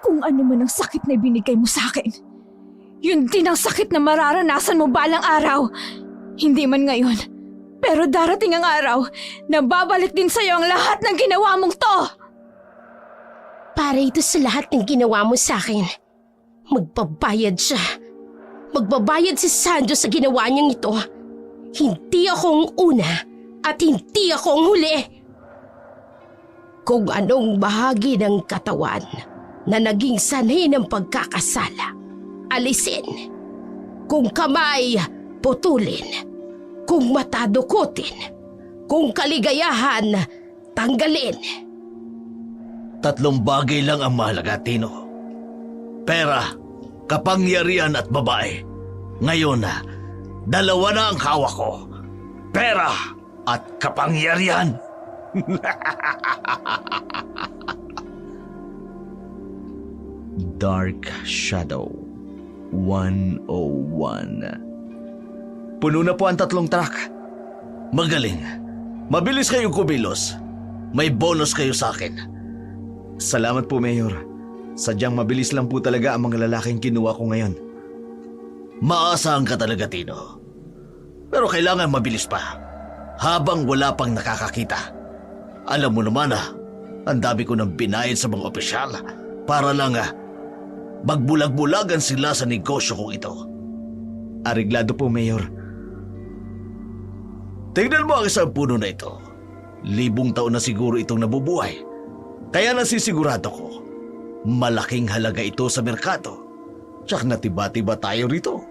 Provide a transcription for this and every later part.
Kung ano man ang sakit na ibinigay mo sa akin, yun din ang sakit na mararanasan mo balang araw. Hindi man ngayon, pero darating ang araw na babalik din sa'yo ang lahat ng ginawa mong to. Para ito sa lahat ng ginawa mo sa akin. Magbabayad siya. Magbabayad si Sanjo sa ginawa niyang ito. Hindi ako ang una at hindi ako ang huli. Kung anong bahagi ng katawan na naging sanhi ng pagkakasala, alisin. Kung kamay, putulin. Kung mata, dukutin. Kung kaligayahan, tanggalin. 3 bagay lang ang mahalaga, Tino. Pera, kapangyarihan at babae. Ngayon, 2 na ang hawak ko. Pera at kapangyarihan. Dark Shadow 101. Puno na po ang 3 truck. Magaling. Mabilis kayong kumilos. May bonus kayo sa akin. Salamat po, Mayor. Sadyang mabilis lang po talaga ang mga lalaking kinuha ko ngayon. Maasahan ka talaga, Tino. Pero kailangan mabilis pa. Habang wala pang nakakakita. Alam mo naman ang dami ko nang binayad sa mga opisyal para lang magbulag-bulagan sila sa negosyo kong ito. Areglado po, Mayor. Tingnan mo ang isang puno na ito. 1,000 taon na siguro itong nabubuhay. Kaya nasisigurado ko, malaking halaga ito sa merkado. Tsak natiba-tiba tayo rito.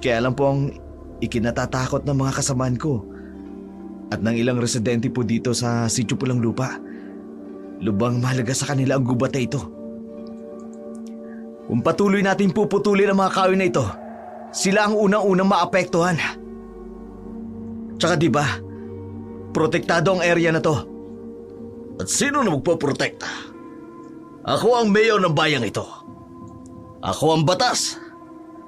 Kaya lang po ang ikinatatakot ng mga kasamaan ko at ng ilang residente po dito sa Sitio Pulang Lupa. Lubang mahalaga sa kanila ang gubat na ito. Kung patuloy natin puputulin ang mga kahoy na ito, sila ang unang-unang maapektuhan. Tsaka diba, protektado ang area na to. At sino na magpoprotekta? Ako ang mayor ng bayang ito. Ako ang batas.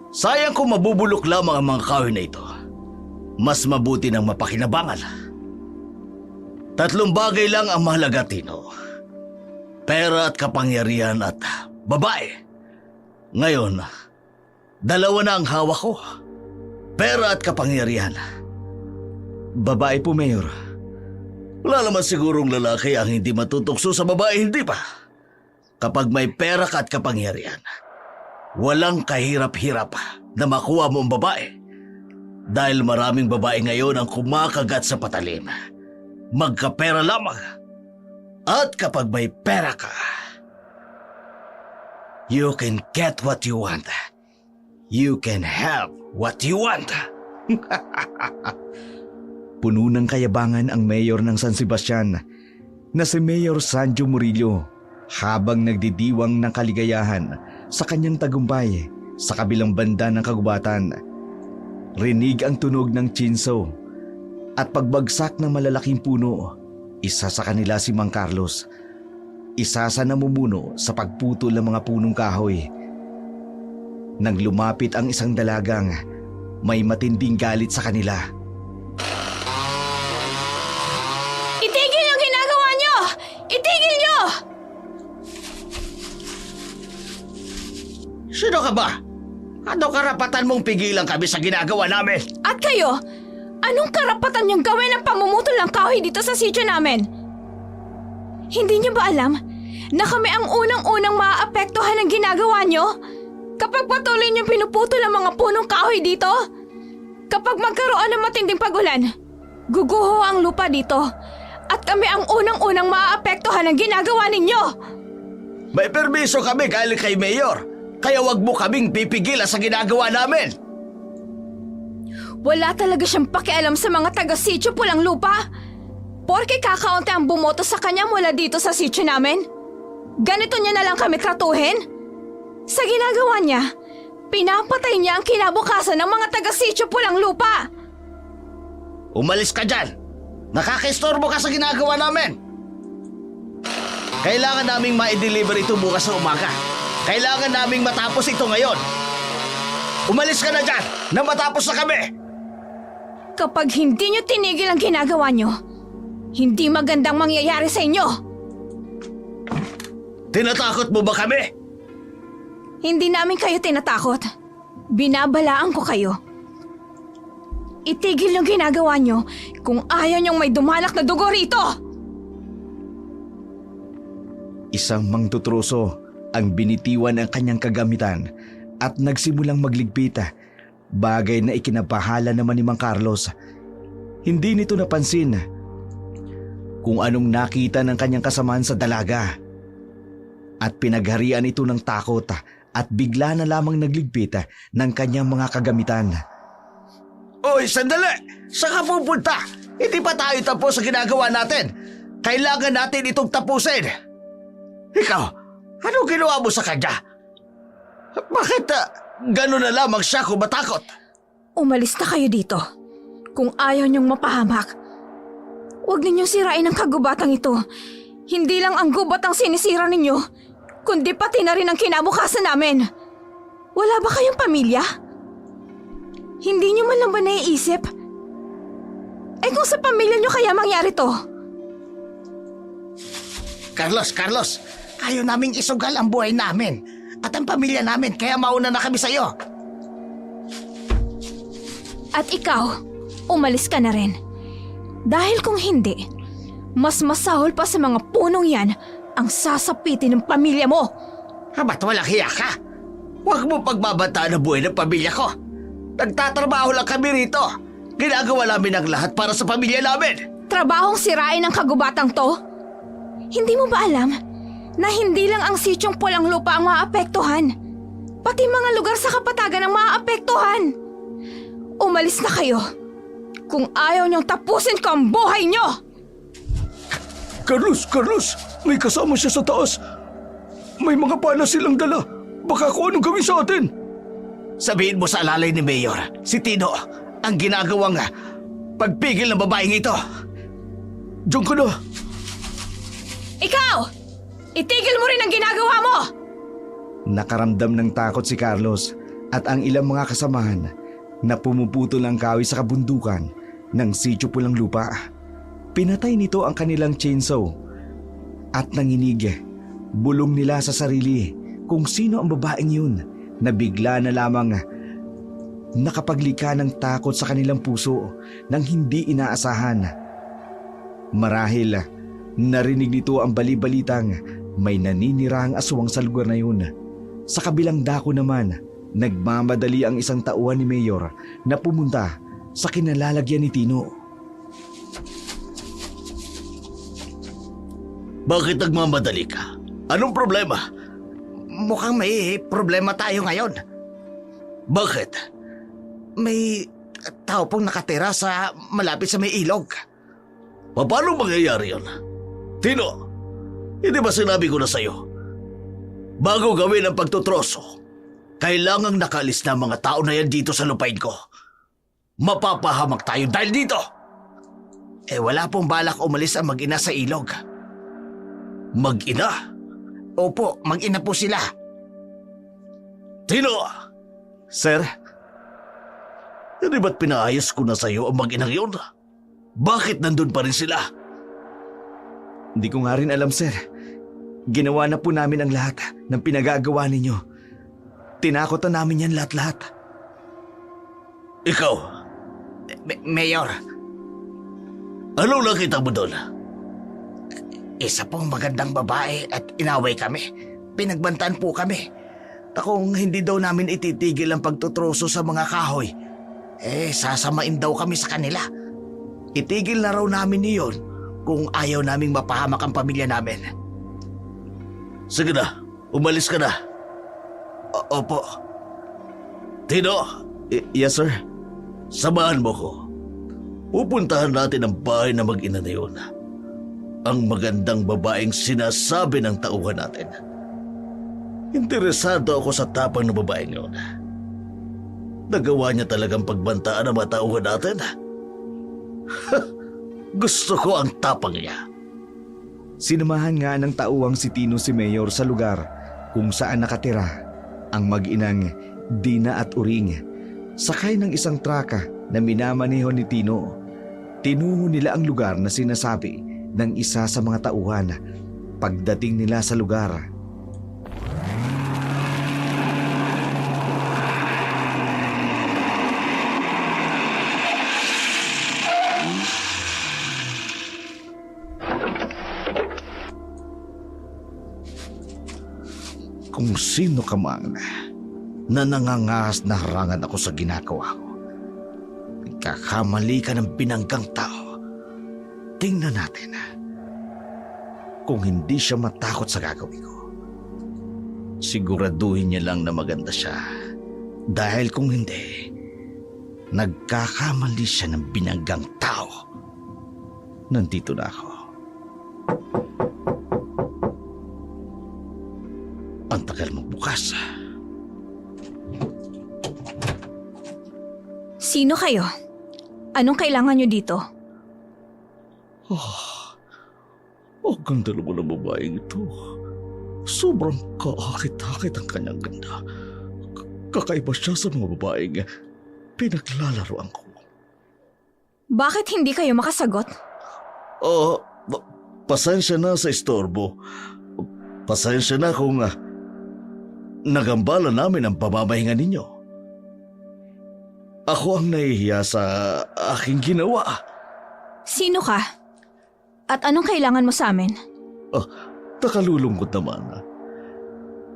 Sayang kung mabubulok lamang ang mga kahoy na ito. Mas mabuti ng mapakinabangan. 3 bagay lang ang mahalaga, Tino. Pera at kapangyarihan at babae. Ngayon, 2 na ang hawak ko. Pera at kapangyarihan. Babae po, Mayor. Wala naman sigurong lalaki ang hindi matutukso sa babae, hindi ba? Kapag may pera ka at kapangyarihan, walang kahirap-hirap na makuha mo ang babae. Dahil maraming babae ngayon ang kumakagat sa patalim. Magkapera lamang. At kapag may pera ka, you can get what you want. You can have what you want. Puno ng kayabangan ang mayor ng San Sebastian na si Mayor Sanjo Murillo habang nagdidiwang ng kaligayahan sa kanyang tagumpay sa kabilang banda ng kagubatan. Rinig ang tunog ng tsinso at pagbagsak ng malalaking puno. Isa sa kanila si Mang Carlos. Isa sa namumuno sa pagputol ng mga punong kahoy. Nang lumapit ang isang dalagang, may matinding galit sa kanila. Itigil yung ginagawa nyo! Itigil nyo! Sino ka ba? Ano karapatan mong pigilan kami sa ginagawa namin? At kayo, anong karapatan niyong gawin ang pamumutol ng kahoy dito sa sityo namin? Hindi niyo ba alam na kami ang unang-unang maaapektuhan ng ginagawa niyo? Kapag patuloy niyong pinuputol ang mga punong kahoy dito? Kapag magkaroon ng matinding pagulan, guguho ang lupa dito at kami ang unang-unang maaapektuhan ng ginagawa ninyo. May permiso kami galing kay Mayor. Kaya wag mo kaming pipigilan sa ginagawa namin. Wala talaga siyang pakialam sa mga taga-sityo Pulang Lupa. Porke kakaunti ang bumoto sa kanya mula dito sa sityo namin. Ganito niya na lang kami tratuhin? Sa ginagawa niya, pinapatay niya ang kinabukasan ng mga taga-sityo Pulang Lupa. Umalis ka dyan. Nakakistorbo ka sa ginagawa namin. Kailangan naming ma-deliver ito bukas sa umaga. Kailangan naming matapos ito ngayon. Umalis ka na dyan na matapos na kami. Kapag hindi niyo tinigil ang ginagawa niyo, hindi magandang mangyayari sa inyo. Tinatakot mo ba kami? Hindi namin kayo tinatakot. Binabalaan ko kayo. Itigil yung ginagawa nyo kung ayaw nyong may dumalak na dugo rito! Isang mangtutruso ang binitiwan ng kanyang kagamitan at nagsimulang magligpit, bagay na ikinabahala naman ni Mang Carlos. Hindi nito napansin kung anong nakita ng kanyang kasamaan sa dalaga at pinagharian ito ng takot at bigla na lamang nagligpit ng kanyang mga kagamitan. Oy, sandali! Saan ka pupunta? Hindi pa tayo tapos sa ginagawa natin. Kailangan natin itong tapusin. Ikaw, anong ginawa mo sa kanya? Bakit gano'n na lamang siya kung matakot? Umalis na kayo dito. Kung ayaw nyong mapahamak, huwag ninyong sirain ang kagubatang ito. Hindi lang ang gubat ang sinisira ninyo, kundi pati na rin ang kinabukasan namin. Wala ba kayong pamilya? Hindi nyo man lang ba naiisip? Eh kung sa pamilya nyo kaya mangyari to? Carlos, ayaw naming isugal ang buhay namin at ang pamilya namin, kaya mauna na kami sa'yo. At ikaw, umalis ka na rin. Dahil kung hindi, mas masahol pa sa mga punong yan ang sasapitin ng pamilya mo. Ba't walang hiya ka? Huwag mo pagbabantaan ang buhay ng pamilya ko. Nagtatrabaho lang kami rito. Ginagawa namin ang lahat para sa pamilya namin. Trabahong sirain ang kagubatang to? Hindi mo ba alam na hindi lang ang sityong pulang lupa ang maapektuhan? Pati mga lugar sa kapatagan ang maapektuhan. Umalis na kayo. Kung ayaw niyong tapusin ko ang buhay niyo! Carlos! May kasama siya sa taas. May mga pala silang dala. Baka kung anong gawin sa atin. Sabihin mo sa alalay ni Mayor, si Tino, ang ginagawang pagpigil ng babaeng ito. Diyan ka na. Ikaw! Itigil mo rin ang ginagawa mo! Nakaramdam ng takot si Carlos at ang ilang mga kasamahan na pumuputol ang kahoy sa kabundukan ng sityo Pulang Lupa. Pinatay nito ang kanilang chainsaw at nanginig. Bulong nila sa sarili kung sino ang babaeng yun na bigla na lamang nakapaglikha ng takot sa kanilang puso nang hindi inaasahan. Marahil narinig nito ang bali-balitang may naninirang aswang sa lugar na yun. Sa kabilang dako naman, nagmamadali ang isang tauhan ni Mayor na pumunta sa kinalalagyan ni Tino. Bakit nagmamadali ka? Anong problema? Mukhang may problema tayo ngayon. Bakit? May tao pong nakatira sa malapit sa may ilog. Paano mangyayari yun? Tino, hindi ba sinabi ko na sa'yo? Bago gawin ang pagtutroso, kailangang nakalis na mga tao na yan dito sa lupain ko. Mapapahamak tayo dahil dito. Wala pong balak umalis ang mag-ina sa ilog. Mag-ina? Opo, mag-ina po sila. Tino! Sir, Hindi ba't pinaayos ko na sa'yo ang mag-inang yun? Bakit nandun pa rin sila? hindi ko nga rin alam, sir. Ginawa na po namin ang lahat ng pinagagawa ninyo. Tinakot na namin yan lahat-lahat. Ikaw, Mayor, anong nakita mo doon? isa pong magandang babae at inaway kami. Pinagbantaan po kami na kung hindi daw namin ititigil ang pagtutroso sa mga kahoy, sasamain daw kami sa kanila. Itigil na raw namin iyon kung ayaw naming mapahamak ang pamilya namin. Sige na, umalis ka na. Opo. Tino, Yes, sir. samahan mo ko. Pupuntahan natin ang bahay na mag-ina na yun. Ang magandang babaeng sinasabi ng tauhan natin. Interesado ako sa tapang ng babaeng yun. Nagawa niya talagang pagbantaan ang mga tauhan natin. Gusto ko ang tapang niya. Sinamahan nga ng tauhang si Tino si Mayor sa lugar kung saan nakatira ang mag-inang Dina at Uring. Sakay ng isang traka na minamaneho ni Tino. Tinungo nila ang lugar na sinasabi ng isa sa mga tauhan. Pagdating nila sa lugar, Kung sino ka man na nangangahas na harangan ako sa ginagawa ko, nagkakamali ka ng binanggang tao. Tingnan natin kung hindi siya matakot sa gagawin ko. Siguraduhin niya lang na maganda siya. Dahil kung hindi, nagkakamali siya ng binanggang tao. Nandito na ako. Ang tagal magbukas. Sino kayo? Anong kailangan nyo dito? Ang ganda naman ng babaeng ito. Sobrang kaakit-akit ang kanyang ganda. Kakaiba siya sa mga babaeng pinaglalaroan ko. Bakit hindi kayo makasagot? Pasensya na sa istorbo. Pasensya na kung nagambala namin ang pamamahinga ninyo. Ako ang nahihiya sa aking ginawa. Sino ka? At anong kailangan mo sa amin? Nakalulungkot naman.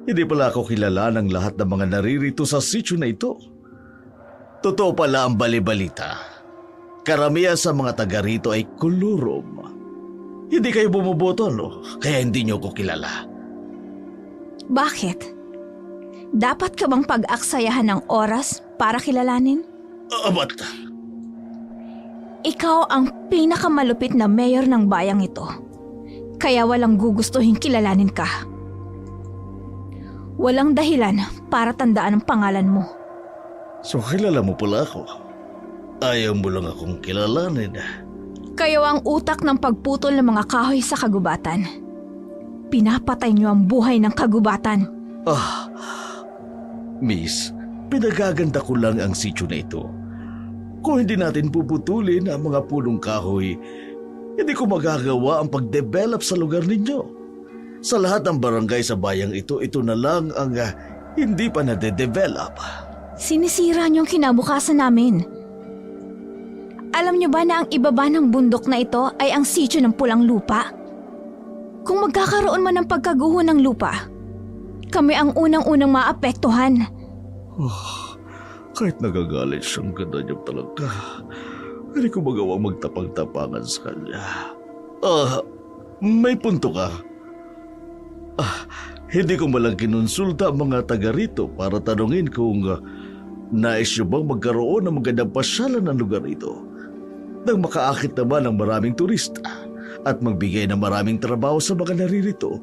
Hindi pala ako kilala ng lahat ng mga naririto sa sityo na ito. Totoo pala ang balibalita. Karamihan sa mga taga rito ay kulurom. Hindi kayo bumuboto, no? Kaya hindi niyo ko kilala. Bakit? Dapat ka bang pag-aksayahan ng oras para kilalanin? Abat, Ikaw ang pinakamalupit na mayor ng bayang ito. Kaya walang gugustuhin kilalanin ka. Walang dahilan para tandaan ang pangalan mo. so kilala mo pala ako. Ayaw mo lang akong kilalanin. Kayo ang utak ng pagputol ng mga kahoy sa kagubatan. Pinapatay niyo ang buhay ng kagubatan. Miss, pinagaganda ko lang ang sityo na ito. Kung hindi natin puputulin ang mga punong kahoy, hindi ko magagawa ang pag-develop sa lugar ninyo. Sa lahat ng barangay sa bayang ito na lang ang hindi pa nade-develop. Sinisira niyo ang kinabukasan namin. Alam niyo ba na ang ibaba ng bundok na ito ay ang sityo ng Pulang Lupa? Kung magkakaroon man ng pagkaguho ng lupa, kami ang unang-unang maapektuhan. Kahit nagagalit siyang ganda niya talaga, hindi ko magawang magtapang-tapangan sa kanya. May punto ka. Hindi ko malang kinonsulta ang mga taga rito para tanungin kung nais niyo bang magkaroon ng magandang pasyalan ng lugar ito nang makaakit naman ng maraming turista at magbigay ng maraming trabaho sa mga naririto.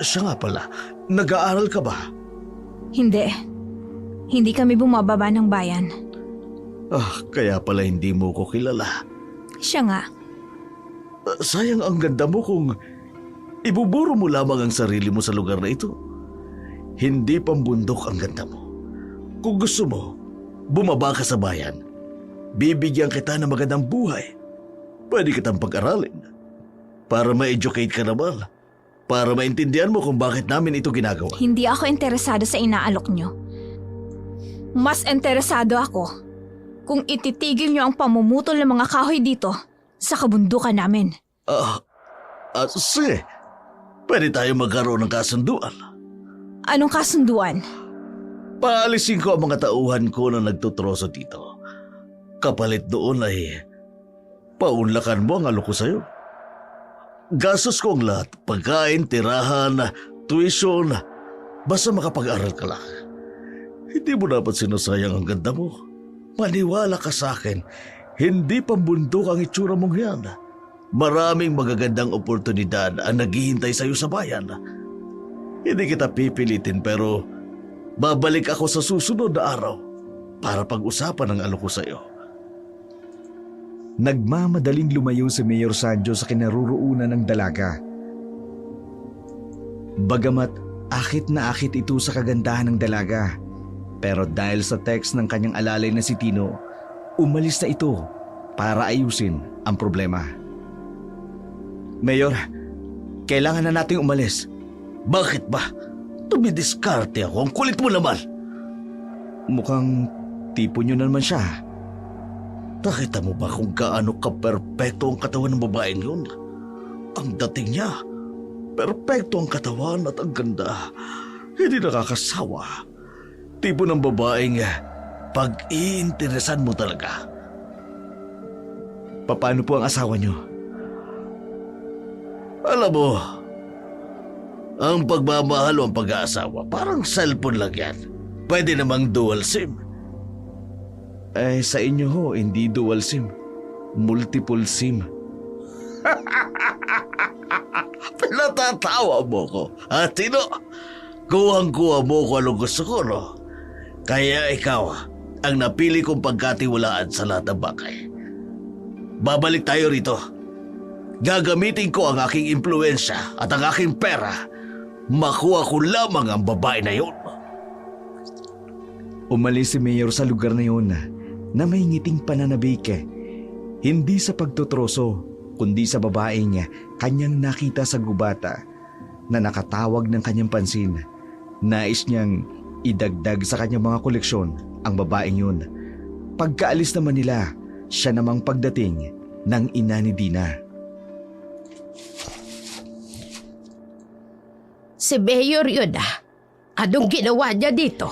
Siya nga pala, nag-aaral ka ba? Hindi. Hindi kami bumababa ng bayan. Kaya pala hindi mo ko kilala. Siya nga. Sayang ang ganda mo kung ibuburo mo lamang ang sarili mo sa lugar na ito. Hindi pambundok ang ganda mo. Kung gusto mo, bumaba ka sa bayan. Bibigyan kita ng magandang buhay. Pwede kitang pag-aralin. Para ma-educate ka naman. Para maintindihan mo kung bakit namin ito ginagawa. Hindi ako interesado sa inaalok niyo. Mas interesado ako kung ititigil niyo ang pamumutol ng mga kahoy dito sa kabundukan namin. Sige. Pwede tayo magkaroon ng kasunduan. Anong kasunduan? Paalisin ko ang mga tauhan ko na nagtutroso dito. Kapalit doon ay paunlakan mo ang alok ko sa'yo. Gastos ko ang lahat. Pagkain, tirahan, tuition. Basta makapag-aral ka lang. Hindi mo dapat sinasayang ang ganda mo. Maniwala ka sa akin. Hindi pambundok ang itsura mong yan. Maraming magagandang oportunidad ang naghihintay sa'yo sa bayan. Hindi kita pipilitin pero babalik ako sa susunod na araw para pag-usapan ang alok ko sa'yo. Nagmamadaling lumayo si Mayor Sanjo sa kinaroroonan ng dalaga. Bagamat akit na akit ito sa kagandahan ng dalaga, pero dahil sa text ng kanyang alalay na si Tino, umalis na ito para ayusin ang problema. Mayor, kailangan na nating umalis. Bakit ba? Tumidiskarte ako. Ang kulit mo naman. Mukhang tipo nyo na naman siya. Nakita mo ba kung gaano ka-perpekto ang katawan ng babaeng yun? Ang dating niya, Perpekto ang katawan at ang ganda. Hindi nakakasawa. Tipo ng babaeng pag-iinteresan mo talaga. Paano po ang asawa niyo? Alam mo, ang pagmamahal o ang pag-aasawa, parang cellphone lang yan. Pwede namang dual SIM. Sa inyo ho, hindi dual SIM. Multiple SIM. Pinatatawa mo ko. At sino? Kuhang-kuha mo ko anong gusto ko, no? Kaya ikaw, ang napili kong pagkatiwalaan sa lahat ng bagay. Babalik tayo rito. Gagamitin ko ang aking impluensya at ang aking pera. Makuha ko lamang ang babae na yun. Umalis si Mayor sa lugar na yun na may ngiting pananabik. Hindi sa pagtutroso, kundi sa babaeng kanyang nakita sa gubata na nakatawag ng kanyang pansin. Nais niyang idagdag sa kanyang mga koleksyon ang babaeng yun. Pagkaalis naman nila, siya namang pagdating ng ina ni Dina. Si Mayor yun Anong ginawa niya dito?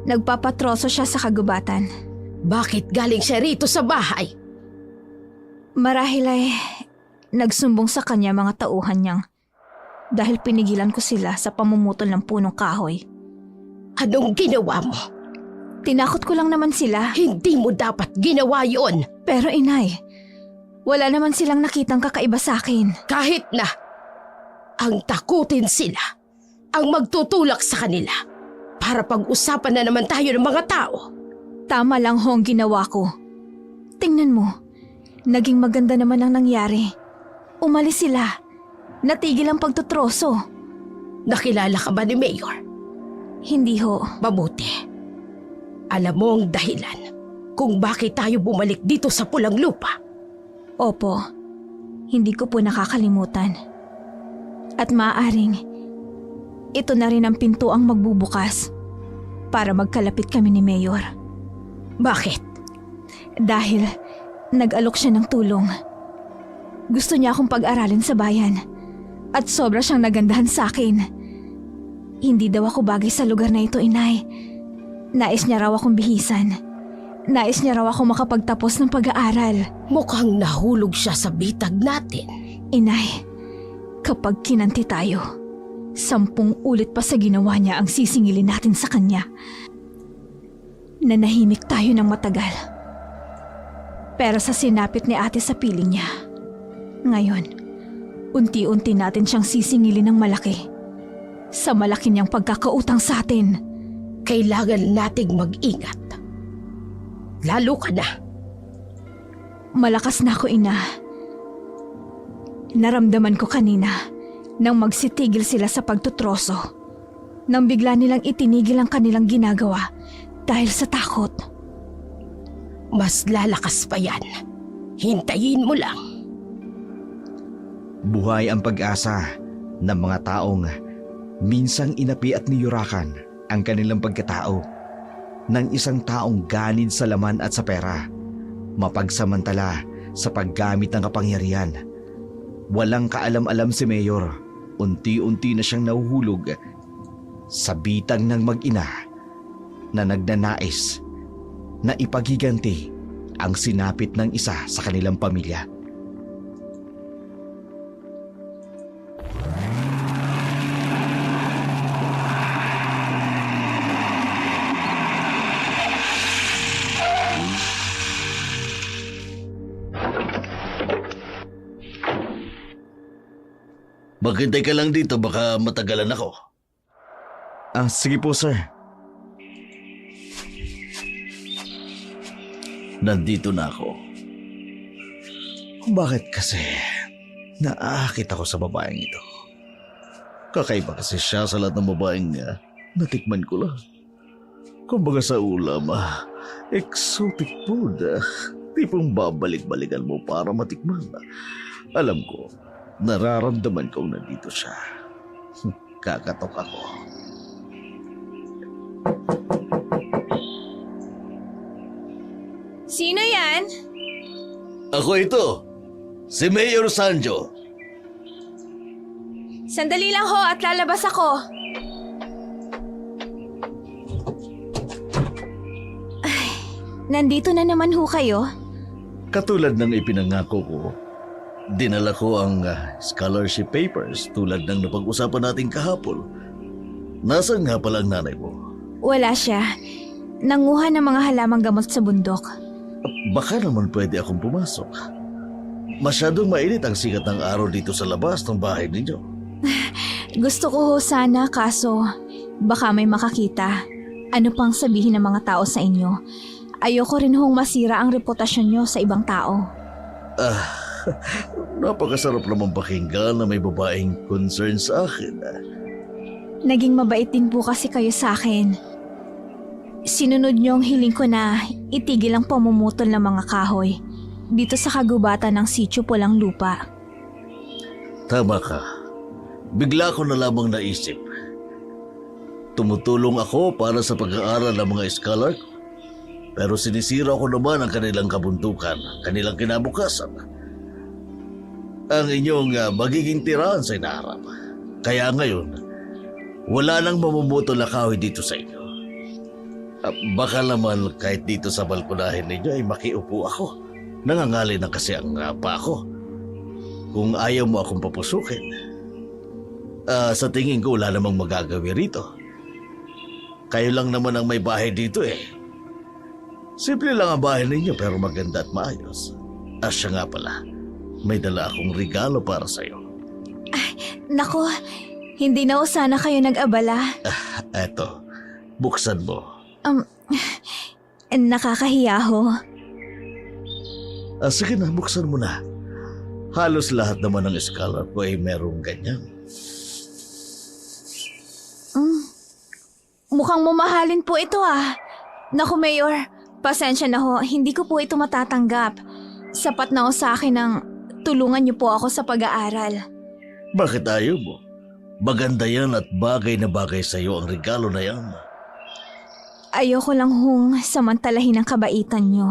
Nagpapatroso siya sa kagubatan. Bakit galing siya rito sa bahay? Marahil ay nagsumbong sa kanya mga tauhan niyang dahil pinigilan ko sila sa pamumutol ng punong kahoy. Anong ginawa mo? Tinakot ko lang naman sila. Hindi mo dapat ginawa yon. Pero inay, wala naman silang nakitang kakaiba sa akin. Kahit na ang takutin sila, ang magtutulak sa kanila para pag-usapan na naman tayo ng mga tao. Tama lang ho ang ginawa ko. Tingnan mo, naging maganda naman ang nangyari. Umalis sila. Natigil ang pagtutroso. Nakilala ka ba ni Mayor? Hindi ho. Mabuti. Alam mo ang dahilan kung bakit tayo bumalik dito sa Pulang Lupa. Opo, hindi ko po nakakalimutan. At maaaring, ito na rin ang pinto ang magbubukas para magkalapit kami ni Mayor. Bakit? Dahil nag-alok siya ng tulong. Gusto niya akong pag-aralin sa bayan at sobra siyang nagandahan sa akin. Hindi daw ako bagay sa lugar na ito, inay. Nais niya raw akong bihisan. Nais niya raw ako makapagtapos ng pag-aaral. Mukhang nahulog siya sa bitag natin. Inay, kapag kinanti tayo, 10 ulit pa sa ginawa niya ang sisingilin natin sa kanya. Nanahimik tayo ng matagal. Pero sa sinapit ni ate sa piling niya, ngayon, unti-unti natin siyang sisingilin ng malaki. Sa malaki niyang pagkakautang sa atin. Kailangan nating mag-ingat. Lalo ka na. Malakas na ako, ina. Naramdaman ko kanina nang magsitigil sila sa pagtutroso. Nang bigla nilang itinigil ang kanilang ginagawa dahil sa takot. Mas lalakas pa yan. Hintayin mo lang. Buhay ang pag-asa ng mga taong minsang inapi at niyurakan ang kanilang pagkatao ng isang taong ganid sa laman at sa pera, mapagsamantala sa paggamit ng kapangyarihan. Walang kaalam-alam si Mayor, unti-unti na siyang nahuhulog sa bitag ng mag-ina na nagnanais na ipaghiganti ang sinapit ng isa sa kanilang pamilya. Maghintay ka lang dito, baka matagalan ako. Sige po, sir. Nandito na ako. Bakit kasi naaakit ako sa babaeng ito? Kakaiba kasi siya sa lahat ng babaeng natikman ko lang. Kumbaga sa ulam, exotic food. Tipong babalik-balikan mo para matikman. Alam ko, nararamdaman kong nandito siya. Kakatok ako. Sino yan? Ako ito, si Mayor Sanjo. Sandali lang ho at lalabas ako. Ay, nandito na naman ho kayo. Katulad ng ipinangako ko, dinala ko ang scholarship papers tulad ng napag-usapan natin kahapon. Nasaan nga pala ang nanay mo? Wala siya. Nanguha ng mga halamang gamot sa bundok. Baka naman pwede akong pumasok. Masyadong mainit ang sikat ng araw dito sa labas ng bahay ninyo. Gusto ko ho sana kaso baka may makakita. Ano pang sabihin ng mga tao sa inyo? Ayoko rin hong masira ang reputasyon nyo sa ibang tao. Napakasarap naman pakinggan na may babaeng concern sa akin. Naging mabait din po kasi kayo sa akin. Sinunod niyo ang hiling ko na itigil ang pamumutol ng mga kahoy dito sa kagubatan ng sitio Pulang Lupa. Tama ka. Bigla ko na lamang naisip. Tumutulong ako para sa pag-aaral ng mga scholar ko. Pero sinisira ko naman ang kanilang kabundukan, kanilang kinabukasan. Ang inyong magiging tirahan sa inaharap. Kaya ngayon, wala nang mamumutol na kahoy dito sa inyo. Baka naman kahit dito sa balkonahin ninyo ay makiupo ako. Nangangali na kasi ang pa ako. Kung ayaw mo akong papusukin. Sa tingin ko wala namang magagawi rito. Kayo lang naman ang may bahay dito eh. Simple lang ang bahay ninyo pero maganda at maayos. Siya nga pala, may dala akong regalo para sa'yo. Naku, hindi na ho sana kayo nag-abala. Eto, buksan mo. Nakakahiya ho. Sige na, buksan mo na. Halos lahat naman ng scholar ko ay merong ganyan. Mukhang mamahalin po ito ah. Naku Mayor, pasensya na ho, hindi ko po ito matatanggap. Sapat na ho sa akin ng tulungan niyo po ako sa pag-aaral. Bakit ayaw mo? Maganda yan at bagay na bagay sa'yo ang regalo na yan. Ayoko lang hong samantalahin ang kabaitan niyo.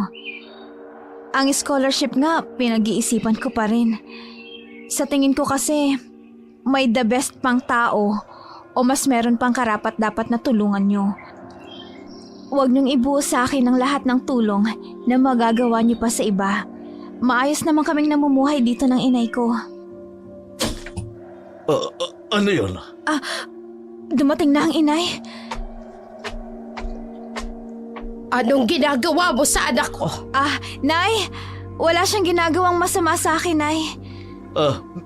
Ang scholarship nga, pinag-iisipan ko pa rin. Sa tingin ko kasi, may the best pang tao o mas meron pang karapat dapat na tulungan niyo. Huwag niyong ibuo sa akin ang lahat ng tulong na magagawa niyo pa sa iba. Maayos naman kaming namumuhay dito ng inay ko. Ano yun? Dumating na ang inay. Anong ginagawa mo sa anak ko? Nay, wala siyang ginagawang masama sa akin, Nay.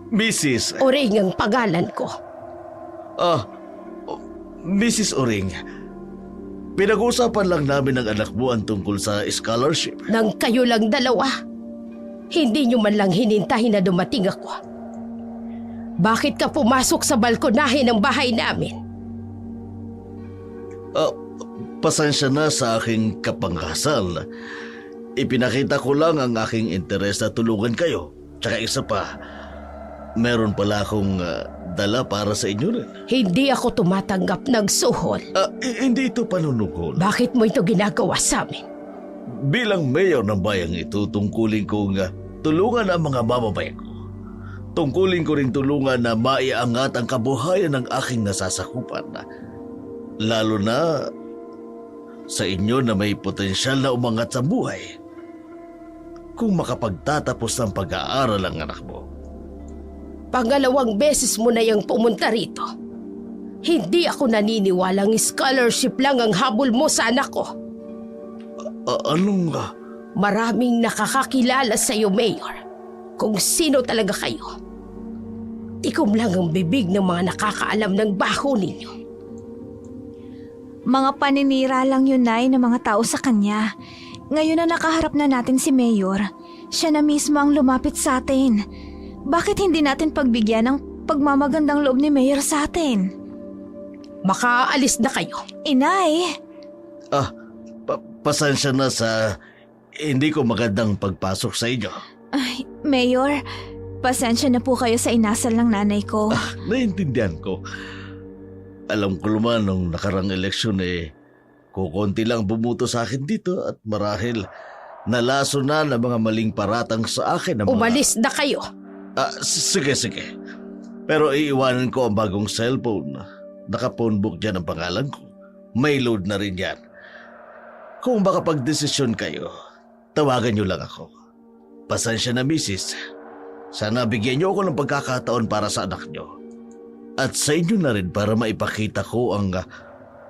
Mrs. Oring ang pangalan ko. Mrs. Oring, pinag-uusapan lang namin ng anak mo ang tungkol sa scholarship. Nang kayo lang dalawa, hindi nyo man lang hinintahin na dumating ako. Bakit ka pumasok sa balkonahe ng bahay namin? Pasensya na sa aking kapanghasal. Ipinakita ko lang ang aking interes na tulungan kayo. Tsaka isa pa, meron pala akong dala para sa inyo rin. Hindi ako tumatanggap ng suhol. Hindi ito panunukol. Bakit mo ito ginagawa sa amin? Bilang mayor ng bayang ito, tungkulin kong tulungan ang mga mamamayan ko. Tungkulin ko rin tulungan na maiangat ang kabuhayan ng aking nasasakupan. Lalo na sa inyo na may potensyal na umangat sa buhay. Kung makapagtatapos ng pag-aaral ang anak mo. Pangalawang beses mo na yung pumunta rito. Hindi ako naniniwalang scholarship lang ang habol mo sa anak ko. Anong Maraming nakakakilala sa iyo, Mayor. Kung sino talaga kayo. Tikom lang ang bibig ng mga nakakaalam ng baho ninyo. Mga paninira lang yun, Nay, ng mga tao sa kanya. Ngayon na nakaharap na natin si Mayor, siya na mismo ang lumapit sa atin. Bakit hindi natin pagbigyan ng pagmamagandang loob ni Mayor sa atin? Makaalis na kayo. Inay! Pasensya na sa hindi ko magandang pagpasok sa inyo. Ay, Mayor, pasensya na po kayo sa inasal ng nanay ko. Naiintindihan ko. Alam ko naman nung nakarang eleksyon kukunti lang bumuto sa akin dito at marahil nalaso na ng mga maling paratang sa akin. Umalis na kayo. Sige. Pero iiwanan ko ang bagong cellphone. Naka-phone book dyan ang pangalan ko. May load na rin yan. Kung makapag-desisyon kayo, tawagan niyo lang ako. Pasensya na, misis. Sana bigyan niyo ako ng pagkakataon para sa anak niyo. At sa inyo na rin para maipakita ko ang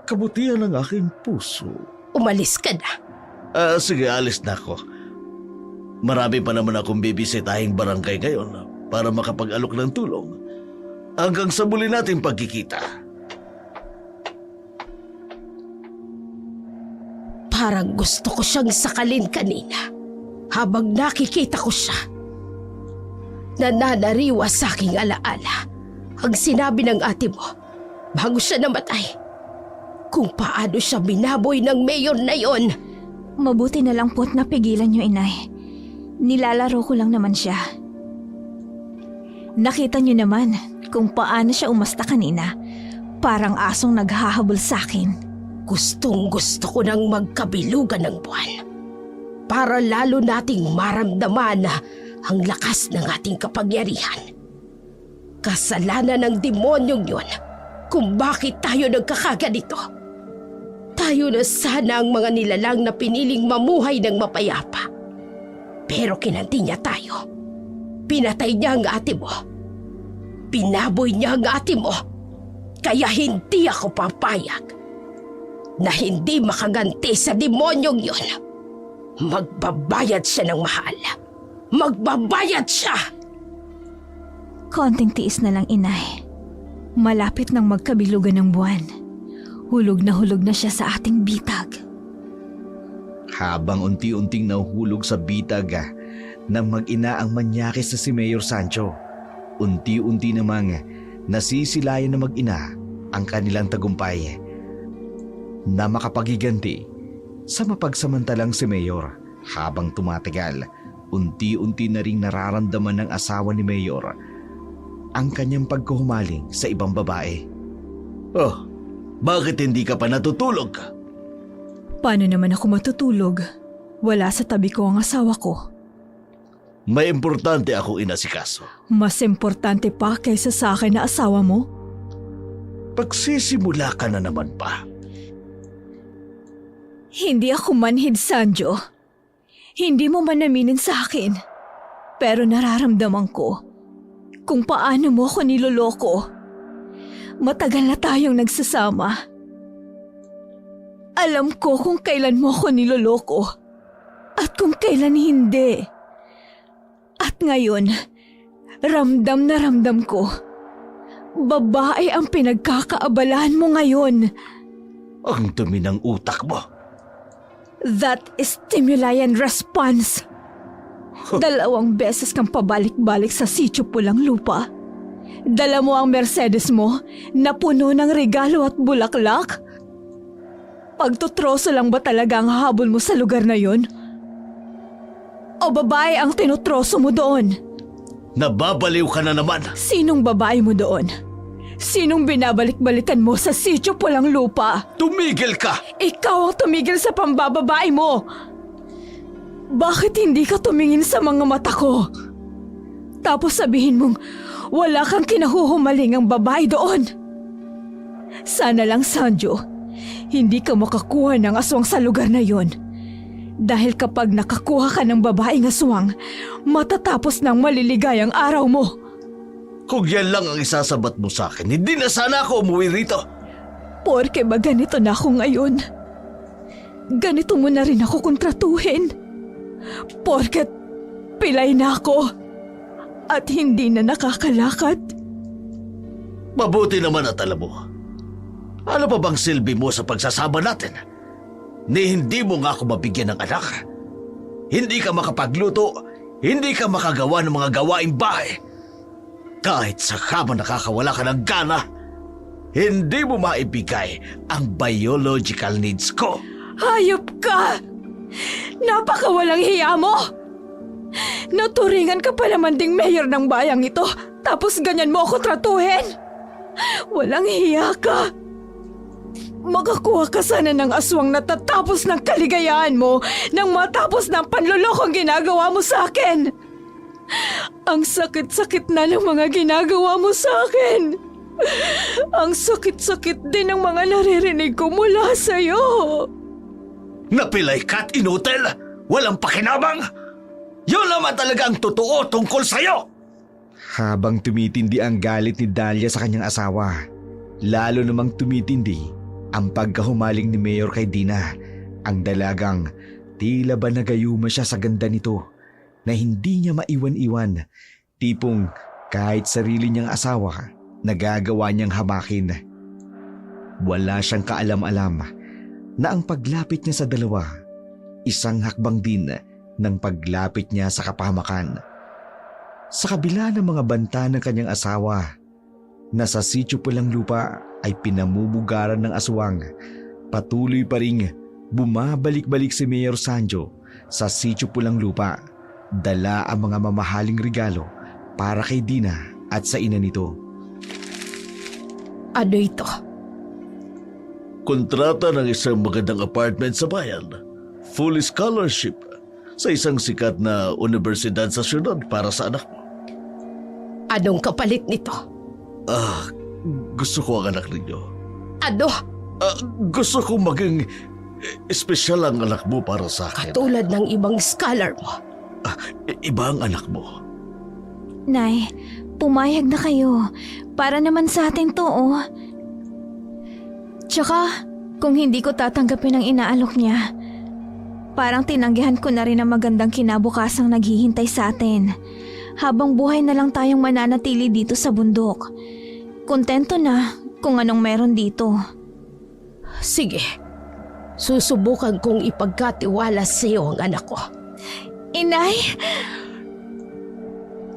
kabutihan ng aking puso. Umalis ka na. Sige, alis na ako. Marami pa naman akong bibisitahing barangay ngayon para makapag-alok ng tulong. Hanggang sa muli nating pagkikita. Parang gusto ko siyang sakalin kanina habang nakikita ko siya. Nananariwa sa aking alaala ang sinabi ng ate mo bago siya namatay. Kung paano siya binaboy ng mayor na yon. Mabuti na lang po't napigilan niyo, inay. Nilalaro ko lang naman siya. Nakita niyo naman kung paano siya umasta kanina. Parang asong naghahabol sa akin. Gustong gusto ko nang magkabilugan ng buwan para lalo nating maramdaman ang lakas ng ating kapangyarihan. Kasalanan ng demonyong yun kung bakit tayo nagkakaganito. Tayo na sana ang mga nilalang na piniling mamuhay ng mapayapa. Pero kinanti niya tayo. Pinatay niya ang ate mo. Pinaboy niya ang ate mo. Kaya hindi ako papayag na hindi makaganti sa demonyong yun. Magbabayad siya ng mahal. Magbabayad siya! Konting tiis na lang, inay. Malapit nang magkabilugan ng buwan. Hulog na siya sa ating bitag. Habang unti-unting nahuhulog sa bitag ng mag-ina ang manyakis na si Mayor Sancho, unti-unti namang nasisilayan na mag-ina ang kanilang tagumpay na makapagiganti sa mapagsamantalang si Mayor. Habang tumatagal, unti-unti na ring nararamdaman ng asawa ni Mayor ang kanyang pagkuhumaling sa ibang babae. Oh, bakit hindi ka pa natutulog? Paano naman ako matutulog? Wala sa tabi ko ang asawa ko. May importante akong inasikaso. Mas importante pa kaysa sa akin na asawa mo? Pagsisimula ka na naman pa. Hindi ako manhid, Sanjo. Hindi mo man aminin sa akin. Pero nararamdaman ko kung paano mo ako niloloko. Matagal na tayong nagsasama. Alam ko kung kailan mo ako niloloko at kung kailan hindi. At ngayon, ramdam na ramdam ko. Babae ang pinagkakaabalahan mo ngayon. Ang dumi ng utak mo. That is stimuli and response. 2 beses kang pabalik-balik sa sitio Pulang Lupa. Dala mo ang Mercedes mo na puno ng regalo at bulaklak. Pagtutroso lang ba talaga ang habol mo sa lugar na yun? O babae ang tinutroso mo doon? Nababaliw ka na naman. Sinong babae mo doon? Sinong binabalik-balikan mo sa sitio Pulang Lupa? Tumigil ka! Ikaw ang tumigil sa pambababae mo! Bakit hindi ka tumingin sa mga mata ko? Tapos sabihin mong wala kang kinahuhumaling ang babae doon. Sana lang, Sanjo, hindi ka makakuha ng aswang sa lugar na yon. Dahil kapag nakakuha ka ng babaeng aswang, matatapos ng maliligayang araw mo. Kung yan lang ang isasabat mo sa akin, hindi na sana ako umuwi rito. Porke ba ganito na ako ngayon? Ganito mo na rin ako kontratuhin. Porket pilay na ako at hindi na nakakalakad. Mabuti naman at alam mo. Ano pa bang silbi mo sa pagsasama natin? Ni hindi mo nga ako mabigyan ng anak. Hindi ka makapagluto, hindi ka makagawa ng mga gawaing bahay. Kahit sa kama nakakawala ka ng gana, hindi mo maibigay ang biological needs ko. Hayop ka! Napakawalang hiya mo! Naturingan ka pa naman ding mayor ng bayang ito, tapos ganyan mo ako tratuhin? Walang hiya ka! Makakuha ka sana ng aswang na tatapos ng kaligayahan mo nang matapos ng panlulokong ginagawa mo sa akin! Ang sakit-sakit na ng mga ginagawa mo sa akin. Ang sakit-sakit din ng mga naririnig ko mula sa'yo. Napilay ka't inutil! Walang pakinabang! Yun naman talaga ang totoo tungkol sa'yo! Habang tumitindi ang galit ni Dahlia sa kanyang asawa, lalo namang tumitindi ang pagkahumaling ni Mayor kay Dina. Ang dalagang tila ba nagayuma siya sa ganda nito na hindi niya maiwan-iwan. Tipong kahit sarili niyang asawa, nagagawa niyang hamakin. Wala siyang kaalam-alam na ang paglapit niya sa dalawa, isang hakbang din ng paglapit niya sa kapahamakan. Sa kabila ng mga banta ng kanyang asawa, na sa Sitio Pulang Lupa ay pinamumugaran ng aswang, patuloy pa ring bumabalik-balik si Mayor Sanjo sa Sitio Pulang Lupa, dala ang mga mamahaling regalo para kay Dina at sa ina nito. Ano ito? Kontrata ng isang magandang apartment sa bayan. Full scholarship sa isang sikat na universidad sa syudad para sa anak mo. Anong kapalit nito? Gusto ko ang anak ninyo. Ano? Gusto ko maging espesyal ang anak mo para sa akin. Katulad ng ibang scholar mo. Iba ang anak mo. Nay, pumayag na kayo. Para naman sa atin to, oh. Tsaka, kung hindi ko tatanggapin ang inaalok niya, parang tinanggihan ko na rin ang magandang kinabukasang naghihintay sa atin. Habang buhay na lang tayong mananatili dito sa bundok. Kontento na kung anong meron dito. Sige, susubukan kong ipagkatiwala sa iyo ang anak ko. Inay!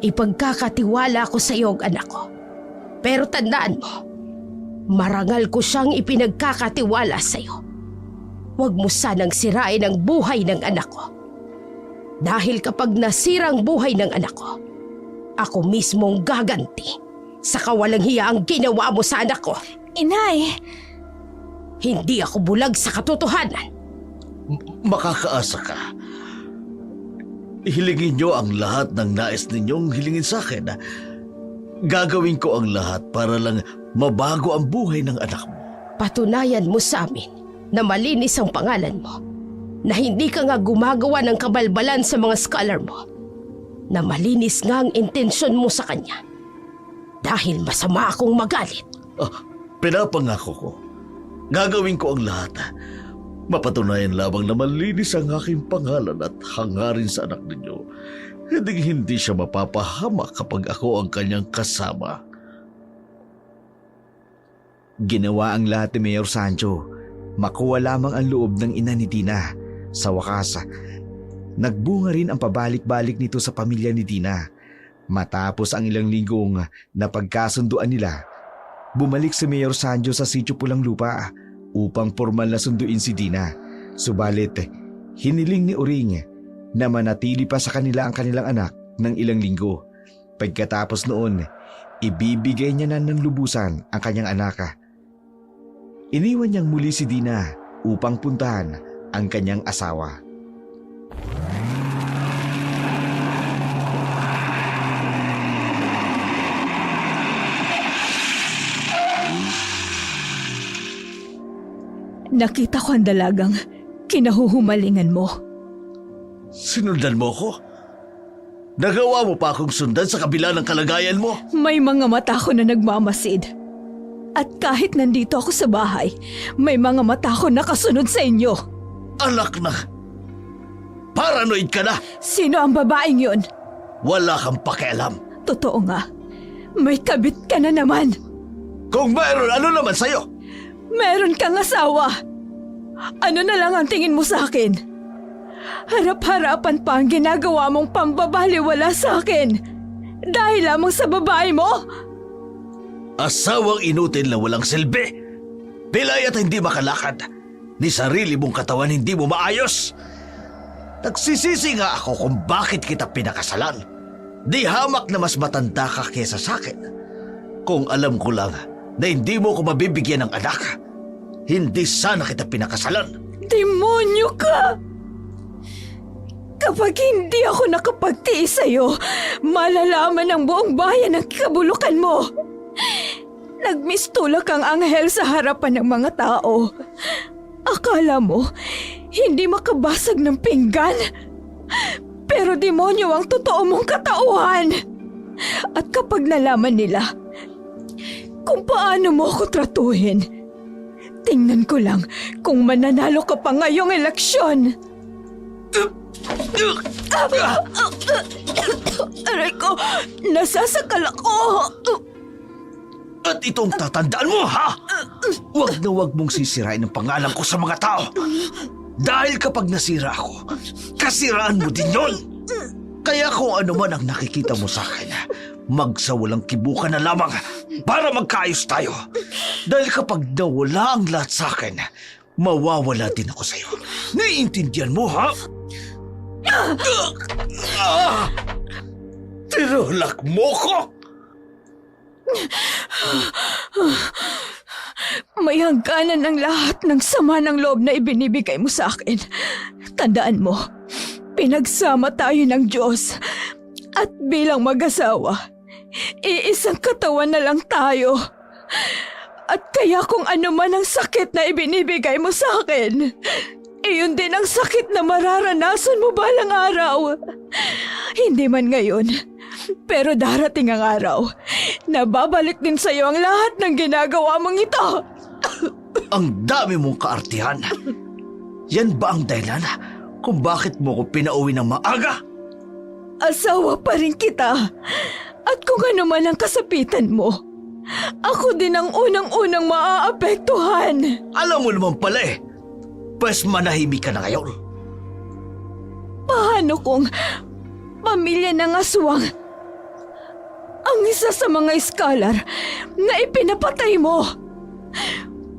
Ipagkakatiwala ko sa iyo ang anak ko. Pero tandaan mo, marangal ko siyang ipinagkakatiwala sa iyo. Huwag mo sanang sirain ang buhay ng anak ko. Dahil kapag nasira ang buhay ng anak ko, ako mismong gaganti sa kawalang hiya ang ginawa mo sa anak ko. Inay! Hindi ako bulag sa katotohanan. Makakaasa ka. Hilingin niyo ang lahat ng nais ninyong hilingin sa akin. Gagawin ko ang lahat para lang mabago ang buhay ng anak mo. Patunayan mo sa amin na malinis ang pangalan mo, na hindi ka nga gumagawa ng kabalbalan sa mga scholar mo, na malinis nga ang intensyon mo sa kanya. Dahil masama akong magalit. Pinapangako ko. Gagawin ko ang lahat. Mapatunayan lamang na malinis ang aking pangalan at hangarin sa anak ninyo. Hindi siya mapapahamak kapag ako ang kanyang kasama. Ginawa ang lahat ni Mayor Sancho. Makuha lamang ang loob ng ina ni Dina. Sa wakas, nagbunga rin ang pabalik-balik nito sa pamilya ni Dina. Matapos ang ilang linggong napagkasunduan nila, bumalik si Mayor Sancho sa Sitio Pulang Lupa upang formal na sunduin si Dina. Subalit, hiniling ni Uring na manatili pa sa kanila ang kanilang anak ng ilang linggo. Pagkatapos noon, ibibigay niya na ng lubusan ang kanyang anak. Iniwan niyang muli si Dina upang puntahan ang kanyang asawa. Nakita ko ang dalagang kinahuhumalingan mo. Sinundan mo ko? Nagawa mo pa akong sundan sa kabila ng kalagayan mo? May mga mata ko na nagmamasid. At kahit nandito ako sa bahay, may mga mata ko nakasunod sa inyo. Anak na! Paranoid ka na! Sino ang babaeng yun? Wala kang pakialam. Totoo nga. May kabit ka na naman. Kung mayroon, ano naman sa'yo? Meron kang asawa. Ano na lang ang tingin mo sa akin? Harap-harapan pa ang ginagawa mong pambabaliwala sa akin. Dahil lamang sa babae mo? Asawang inutil na walang silbi. Pilay at hindi makalakad. Ni sarili mong katawan hindi mo maayos. Nagsisisi nga ako kung bakit kita pinakasalan. Di hamak na mas matanda ka kesa sa akin. Kung alam ko lang na hindi mo ko mabibigyan ng anak, hindi sana kita pinakasalan. Demonyo ka! Kapag hindi ako nakapagtiis sa'yo, malalaman ng buong bayan ang kabulukan mo. Nagmistulak ang anghel sa harapan ng mga tao. Akala mo, hindi makabasag ng pinggan? Pero demonyo ang totoo mong katauhan. At kapag nalaman nila kung paano mo ako tratuhin, tingnan ko lang kung mananalo ka pa ngayong eleksyon. Aray ko, nasasakal ako. At itong tatandaan mo, ha? Huwag na huwag mong sisirain ang pangalan ko sa mga tao. Dahil kapag nasira ako, kasiraan mo din yon. Kaya kung ano man ang nakikita mo sa akin, magsawalang kibukan na lamang para magkaayos tayo. Dahil kapag nawala ang lahat sa akin, mawawala din ako sa'yo. Naiintindihan mo, ha? Tinulak mo ko! May hangganan ng lahat ng sama ng loob na ibinibigay mo sa akin. Tandaan mo, pinagsama tayo ng Diyos. At bilang mag-asawa, iisang katawan na lang tayo. At kaya kung ano man ang sakit na ibinibigay mo sa akin, iyon din ang sakit na mararanasan mo balang araw. Hindi man ngayon, pero darating ang araw na babalik din sa iyo ang lahat ng ginagawa mong ito. Ang dami mong kaartihan. Yan ba ang dahilan kung bakit mo ko pinauwi ng maaga? Asawa pa rin kita. At kung ano man ang kasapitan mo, ako din ang unang-unang maaapektuhan. Alam mo naman pala eh. Pues manahimik ka na ngayon. Paano kung pamilya ng aswang ang isa sa mga scholar na ipinapatay mo?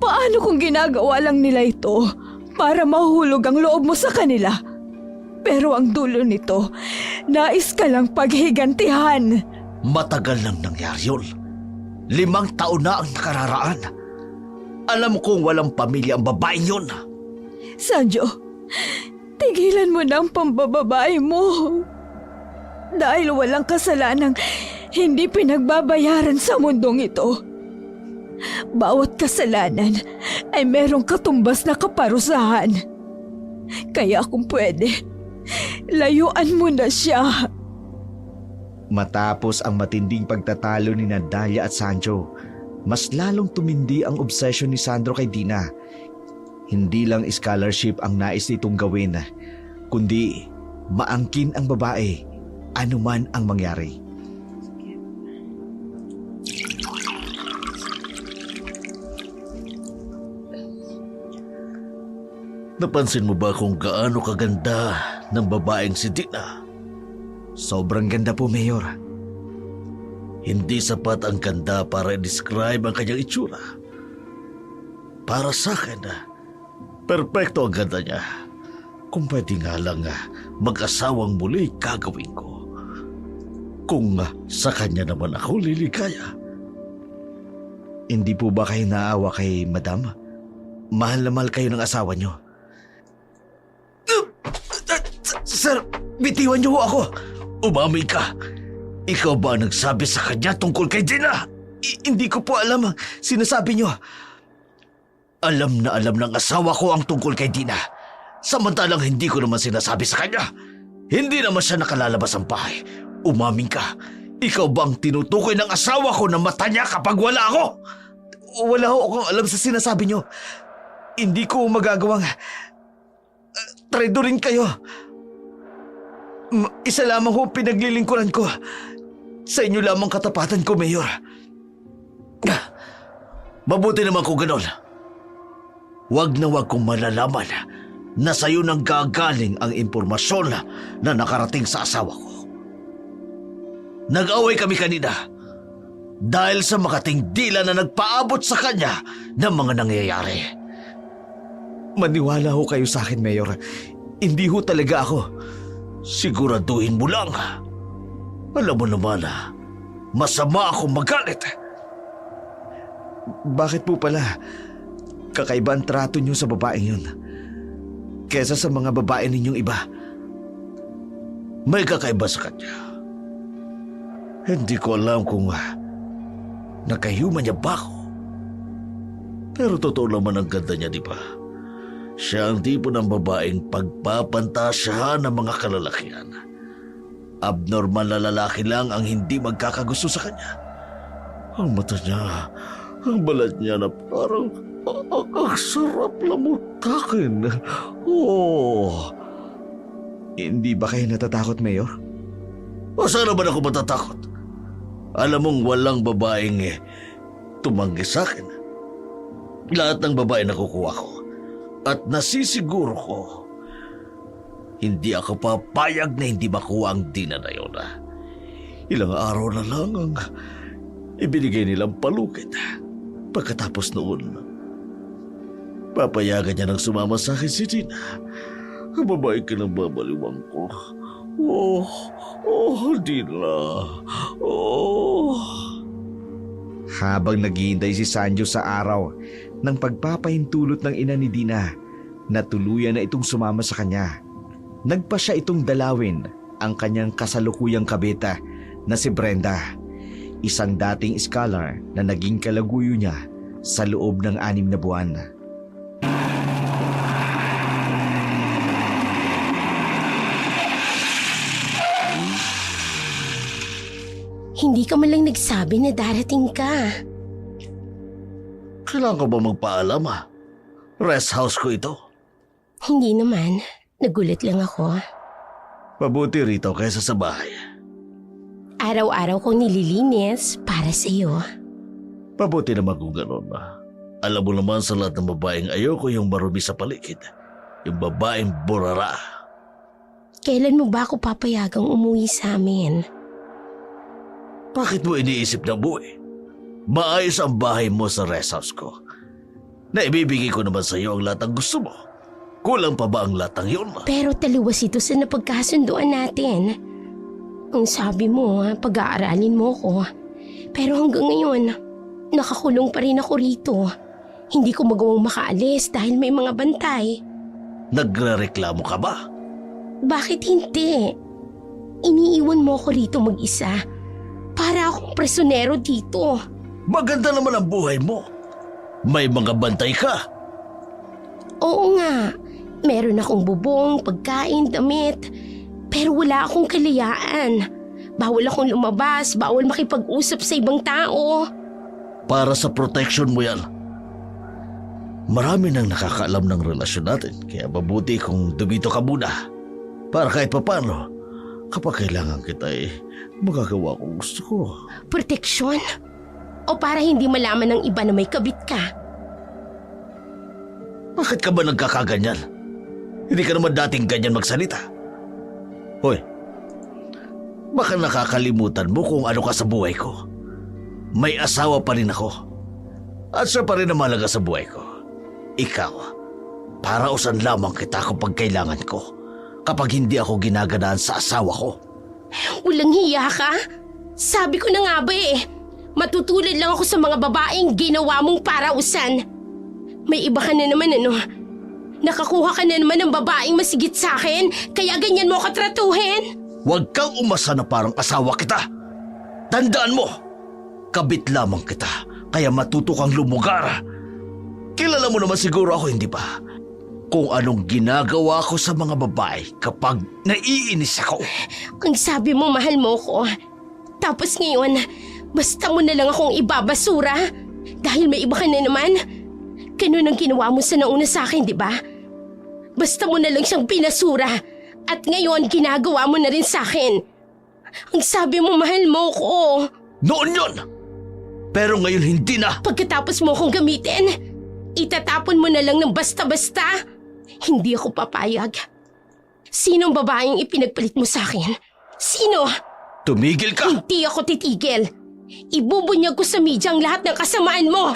Paano kung ginagawa lang nila ito para mahulog ang loob mo sa kanila? Pero ang dulo nito, nais ka lang paghigantihan. Matagal nang nangyari yun. 5 taon na ang nakararaan. Alam kong walang pamilya ang babaeng yun. Sanjo, tigilan mo na ang pambababae mo. Dahil walang kasalanang hindi pinagbabayaran sa mundong ito. Bawat kasalanan ay merong katumbas na kaparusahan. Kaya kung pwede, layuan mo na siya. Matapos ang matinding pagtatalo ni Dalia at Sanjo, mas lalong tumindi ang obsession ni Sandro kay Dina. Hindi lang scholarship ang nais nitong gawin, kundi maangkin ang babae, anuman ang mangyari. Napansin mo ba kung gaano kaganda ng babaeng si Dina? Sobrang ganda po, Mayor. Hindi sapat ang ganda para i-describe ang kanyang itsura. Para sa akin, perpekto ang ganda niya. Kung pwede nga lang mag-asawang muli gagawin ko. Kung sa kanya naman ako liligaya. Hindi po ba kayo naawa kay Madam? Mahal na mahal kayo ng asawa niyo. Sir, bitiwan niyo ako. Umamin ka. Ikaw ba nagsabi sa kanya tungkol kay Dina? Hindi ko po alam ang sinasabi niyo. Alam na alam ng asawa ko ang tungkol kay Dina. Samantalang hindi ko naman sinasabi sa kanya. Hindi naman siya nakalalabas ang bahay. Umamin ka. Ikaw bang tinutukoy ng asawa ko na mata niya kapag wala ako? Wala ho akong alam sa sinasabi niyo. Hindi ko magagawang traidorin kayo. Isa lamang ho pinaglilingkuran ko. Sa inyo lamang katapatan ko, Mayor. Mabuti naman kung ganon. Huwag na huwag kong malalaman na sa'yo nang gagaling ang impormasyon na nakarating sa asawa ko. Nag-away kami kanina dahil sa makating dila na nagpaabot sa kanya ng mga nangyayari. Maniwala ho kayo sa akin, Mayor. Hindi ho talaga ako. Siguraduhin mo lang. Alam mo naman, masama akong magalit. Bakit po pala kakaiba ang trato niyo sa babaeng yun kesa sa mga babae ninyong iba? May kakaiba sa kanya. Hindi ko alam kung nakayuman niya ba ako. Pero totoo naman ang ganda niya, di ba? Siya ang tipo ng babaeng pagpapantasyahan ng mga kalalakihan. Abnormal na lalaki lang ang hindi magkakagusto sa kanya. Ang mata niya, ang balat niya na parang ang sarap lamutakin. Oh. Hindi ba kayo natatakot, Mayor? O saan naman ako matatakot? Alam mong walang babaeng tumanggi sa akin. Lahat ng babae nakukuha ko. At nasisiguro ko, hindi ako papayag na hindi makuha ang Dina na yun. Ilang araw na lang ang ibinigay nilang palugit. Pagkatapos noon, papayagan niya nang sumama sa akin si Dina. Ang babae kinababaliwang ko. Dina. Habang naghihintay si Sanjo sa araw ng pagpapahintulot ng ina ni Dina, na tuluyan na itong sumama sa kanya. Nagpa siya itong dalawin ang kanyang kasalukuyang kabeta na si Brenda, isang dating scholar na naging kalaguyo niya sa loob ng 6 na buwan. Hindi ka man lang nagsabi na darating ka. Kailangan ko ba magpaalam Rest house ko ito. Hindi naman. Nagulat lang ako. Mabuti rito kaysa sa bahay. Araw-araw kong nililinis para sa iyo. Mabuti naman kung gano'n Alam mo naman sa lahat ng babaeng ayoko yung marumi sa paligid. Yung babaeng burara. Kailan mo ba ako papayagang umuwi sa amin? Bakit mo iniisip na buhay? Maayos ang bahay mo sa rest house ko. Naibibigay ko naman sa iyo ang lahat ng gusto mo. Kulang pa ba ang lahat ng yun? Pero taliwas ito sa napagkasunduan natin. Ang sabi mo, pag-aaralin mo ko. Pero hanggang ngayon, nakakulong pa rin ako rito. Hindi ko magawang makaalis dahil may mga bantay. Nagrereklamo ka ba? Bakit hindi? Iniiwan mo ako rito mag-isa. Para akong presonero dito. Maganda naman ang buhay mo. May mga bantay ka. Oo nga. Meron akong bubong, pagkain, damit. Pero wala akong kalayaan. Bawal akong lumabas, bawal makipag-usap sa ibang tao. Para sa protection mo yan. Marami nang nakakaalam ng relasyon natin. Kaya mabuti kung dumito ka muna. Para kahit papano, kapag kailangan kita magagawa kung gusto ko. Proteksyon? O para hindi malaman ng iba na may kabit ka? Bakit ka ba nagkakaganyan? Hindi ka naman dating ganyan magsalita. Hoy, baka nakakalimutan mo kung ano ka sa buhay ko. May asawa pa rin ako. At siya pa rin ang mahalaga sa buhay ko. Ikaw, para usan lamang kita kapag kailangan ko. Kapag hindi ako ginaganaan sa asawa ko. Walang hiya ka? Sabi ko na nga ba matutulad lang ako sa mga babaeng ginawa mong parausan. May iba ka na naman Nakakuha ka na naman ng babaeng masigit sa akin, kaya ganyan mo katratuhin? Huwag kang umasa na parang asawa kita. Tandaan mo, kabit lamang kita, kaya matuto kang lumugar. Kilala mo naman siguro ako, hindi ba? Kung anong ginagawa ko sa mga babae kapag naiinis ako. Ang sabi mo mahal mo ko. Tapos ngayon, basta mo na lang akong ibabasura. Dahil may iba ka na naman. Ganun ang ginawa mo sa nauna sa akin, di ba? Basta mo na lang siyang pinasura. At ngayon, ginagawa mo na rin sa akin. Ang sabi mo mahal mo ko. Noon yun! Pero ngayon hindi na. Pagkatapos mo akong gamitin, itatapon mo na lang ng basta-basta. Hindi ako papayag. Sinong babaeng ipinagpalit mo sa akin? Sino? Tumigil ka! Hindi ako titigil. Ibubunyag ko sa media ang lahat ng kasamaan mo.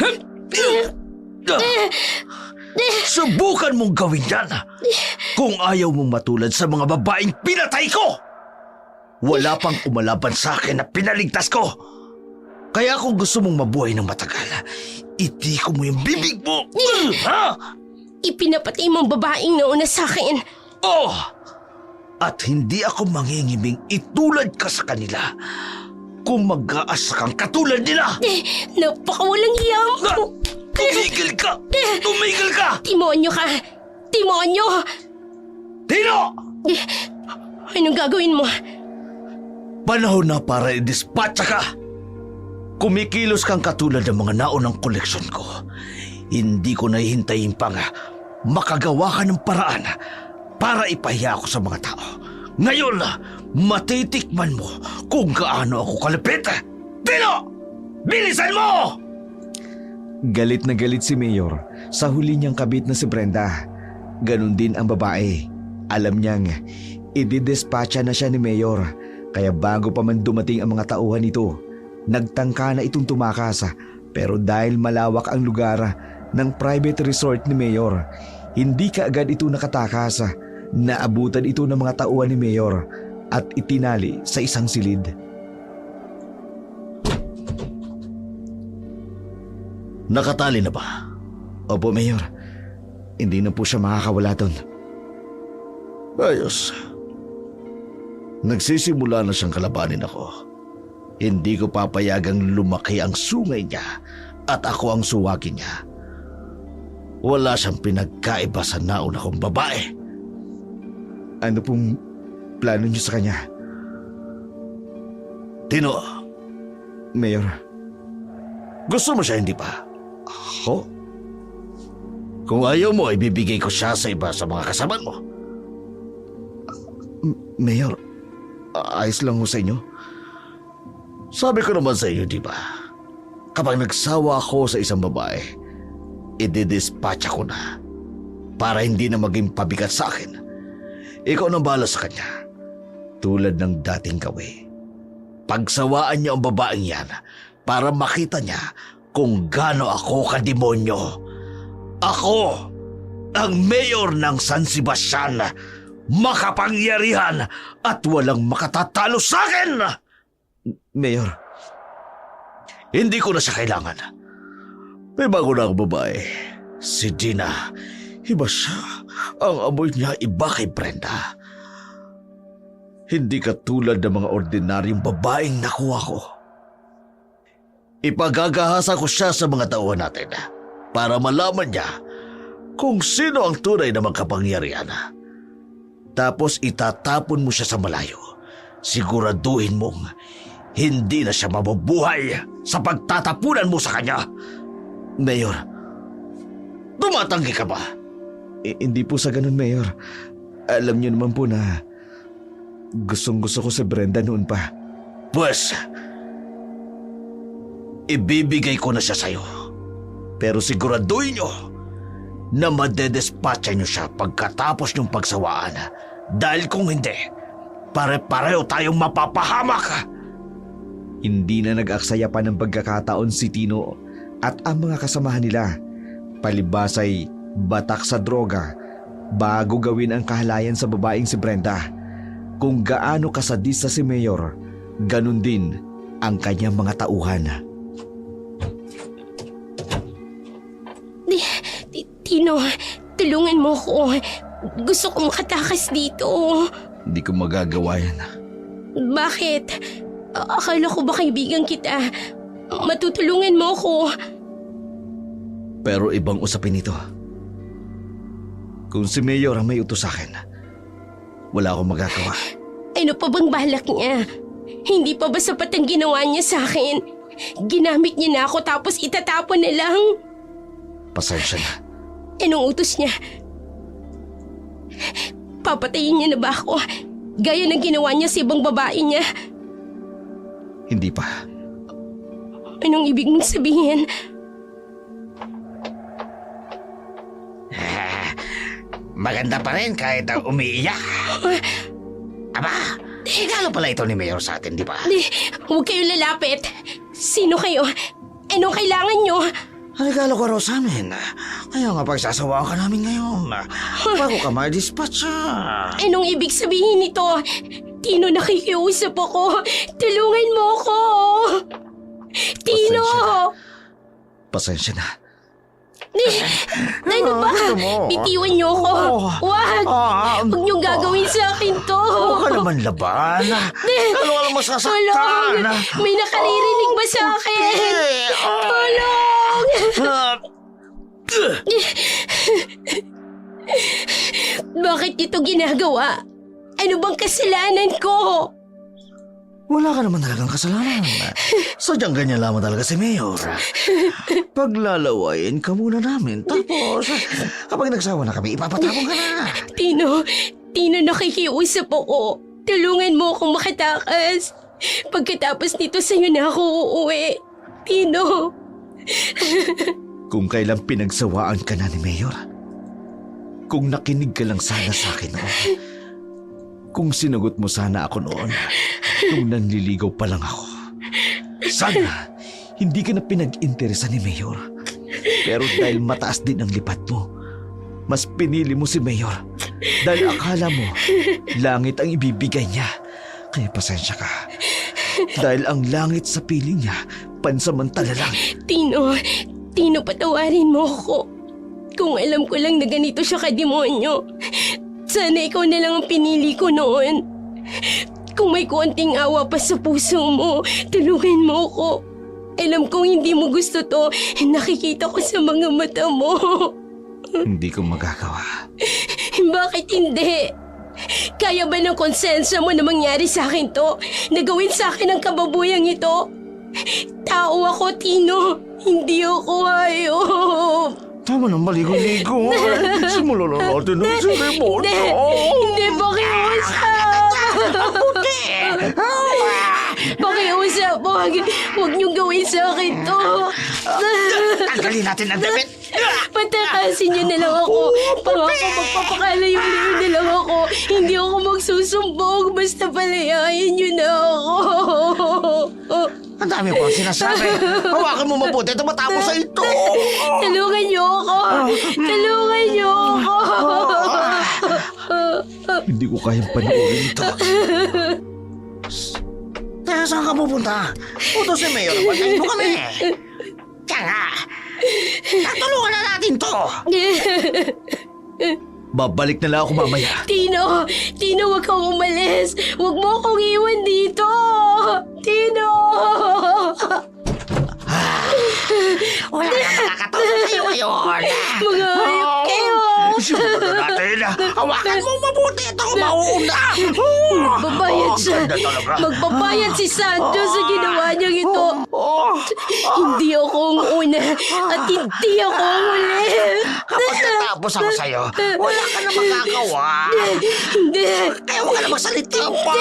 Subukan mong gawin yan kung ayaw mong matulad sa mga babaeng pinatay ko. Wala pang umalaban sa akin na pinaligtas ko. Kaya kung gusto mong mabuhay ng matagal, itiko mo yung bibig mo. Ha? Ipinapatay mong babaeng nauna sa akin. Oh! At hindi ako mangingiming itulad ka sa kanila kung mag-aasa kang katulad nila. Napakawalang iyang! Tumigil ka! Tumigil ka! Timonyo ka! Timonyo! Tino! Anong gagawin mo? Panahon na para i-dispatcha ka! Kumikilos kang katulad ng mga naunang koleksyon ko. Hindi ko nahihintayin pang makagawa ka ng paraan para ipahiya ako sa mga tao. Ngayon, matitikman mo kung gaano ako kalapit. Tino! Bilisan mo! Galit na galit si Mayor sa huli niyang kabit na si Brenda. Ganon din ang babae. Alam niyang ididespatcha na siya ni Mayor. Kaya bago pa man dumating ang mga tauhan nito, nagtangka na itong tumakas. Pero dahil malawak ang lugar ng private resort ni Mayor, hindi kaagad ito nakatakas. Naabutan ito ng mga tauhan ni Mayor at itinali sa isang silid. Nakatali na ba? Opo, Mayor. Hindi na po siya makakawala doon. Ayos. Nagsisimula na siyang kalabanin ako. Hindi ko papayagang lumaki ang sungay niya at ako ang suwagi niya. Wala siyang pinagkaiba sa nauna kong babae. Ano pong plano niyo sa kanya? Tino, Mayor, gusto mo siya hindi pa? Ako? Kung ayaw mo, ibibigay ko siya sa iba sa mga kasama mo. Mayor, ayos lang ho sa inyo. Sabi ko naman sa iyo, di ba? Kapag nagsawa ako sa isang babae, ididispatcha ko na para hindi na maging pabigat sa akin. Ikaw nang bahala sa kanya. Tulad ng dating gawi. Pagsawaan niya ang babaeng yan para makita niya kung gaano ako kademonyo. Ako, ang mayor ng San Sebastian, makapangyarihan at walang makatatalo sa akin! Mayor, Hindi ko na siya kailangan. May bago na akong babae. Si Dina. Iba siya. Ang amoy niya iba kay Brenda. Hindi katulad ng mga ordinaryong babaeng nakuha ko. Ipagagahasa ko siya sa mga tauhan natin para malaman niya kung sino ang tunay na magkapangyarihan. Tapos itatapon mo siya sa malayo. Siguraduhin mong hindi na siya mabubuhay sa pagtatapunan mo sa kanya. Mayor, tumatanggi ka ba? hindi po sa ganun, Mayor. Alam niyo naman po na gustong-gusto ko si Brenda noon pa. Pues, ibibigay ko na siya sa'yo. Pero siguraduhin niyo na madedespatcha niyo siya pagkatapos ng pagsawaan. Dahil kung hindi, pare-pareho tayong mapapahamak. Hindi na nag-aksaya pa ng pagkakataon si Tino at ang mga kasamahan nila. Palibas ay batak sa droga bago gawin ang kahalayan sa babaeng si Brenda. Kung gaano kasadista si Mayor, ganun din ang kanyang mga tauhan. Tino, tulungan mo ko. Gusto kong makatakas dito. Hindi ko magagawa yan. Bakit? Akala ko ba kaibigan kita? Matutulungan mo ko. Pero ibang usapin ito. Kung si Mayor ang may utos sa akin, wala akong magagawa. Ano pa bang balak niya? Hindi pa ba sapat ang ginawa niya sa akin? Ginamit niya na ako tapos itatapon na lang. Pasensya na. Anong utos niya? Papatayin niya na ba ako? Gaya ng ginawa niya sa ibang babae niya. Hindi pa. Anong ibig mong sabihin? Maganda pa rin kahit umiiyak. Aba, regalo pala ito ni Mayor sa atin, di ba? Huwag kayong lalapit. Sino kayo? Anong kailangan niyo? Regalo ko raw sa amin. Kaya nga pagsasawaan ka namin ngayon. Bago ka ma-dispatch. Anong ibig sabihin nito? Tino, nakikiusap ako. Tulungan mo ako. Tino! Pasensya na. Ano ba? Bitiwan niyo ako. Wag! Huwag niyong gagawin sa akin to. Huwag ka naman laban. Ano alam mo Tulong! sasaktan? May nakaririnig ba sa akin? Tulong! Bakit ito ginagawa? Ano bang kasalanan ko? Wala ka naman talagang kasalanan. Sadyang ganyan lamang talaga si Mayor. Paglalawayin ka muna namin. Tapos, kapag nagsawa na kami, ipapatapon ka na. Tino, nakikiusap ako. Tulungan mo akong makatakas. Pagkatapos nito sa'yo na ako uuwi. Tino. Kung kailan pinagsawaan ka na ni Mayor. Kung nakinig ka lang sana sa akin noon. Kung sinagot mo sana ako noon, nung nanliligaw pa lang ako. Sana, hindi ka na pinag-interesa ni Mayor. Pero dahil mataas din ang lipat mo, mas pinili mo si Mayor. Dahil akala mo, langit ang ibibigay niya. Kaya pasensya ka. Dahil ang langit sa piling niya, pansamantala lang. Tino, patawarin mo ako. Kung alam ko lang na ganito siya kademonyo, sana ikaw na lang ang pinili ko noon. Kung may konting awa pa sa puso mo, tulungan mo ako. Alam kong hindi mo gusto to, nakikita ko sa mga mata mo. Hindi ko magagawa. Bakit hindi? Kaya ba ng konsensya mo na mangyari sa akin to? Na gawin sa akin ang kababuyang ito? Tao ako, Tino. Hindi ako hayop. Tama ng maligo-ligo. Simulan na natin ang seremon. Hindi pakiusap. Pakiusap, huwag niyong gawin sa akin to. Tanggalin natin ang damit. Patakasin niyo na lang ako. Pangako, magpapakalayo-layo na lang ako. Hindi ako magsusumbong. Basta palayain niyo na ako. Ang dami ko sinasabi. Hawakan mo mabuti at matapos sa ito. Tulungan niyo ako. Tulungan niyo ako. Hindi ko kayang panoorin ito. Kaya saan ka pupunta? Puto si Mayor, patayin mo kami. Kaya nga, natulungan na natin to. Babalik na lang ako mamaya. Tino, huwag kang umalis. Huwag mo akong iwan dito. Tino! Wala na makakatulong sa'yo ngayon. Mga hayop kayo! Simulan na natin. Hawakan mo mabuti at ako mauuna. Magbabayad siya. Ganda talaga. Magbabayad si Sancho sa ginawa niyang ito. Hindi ako ang una at hindi ako ang huli. Kapag natapos ako sa'yo, wala ka na magagawa. Hindi. Kaya huwag ka na magsalita pa.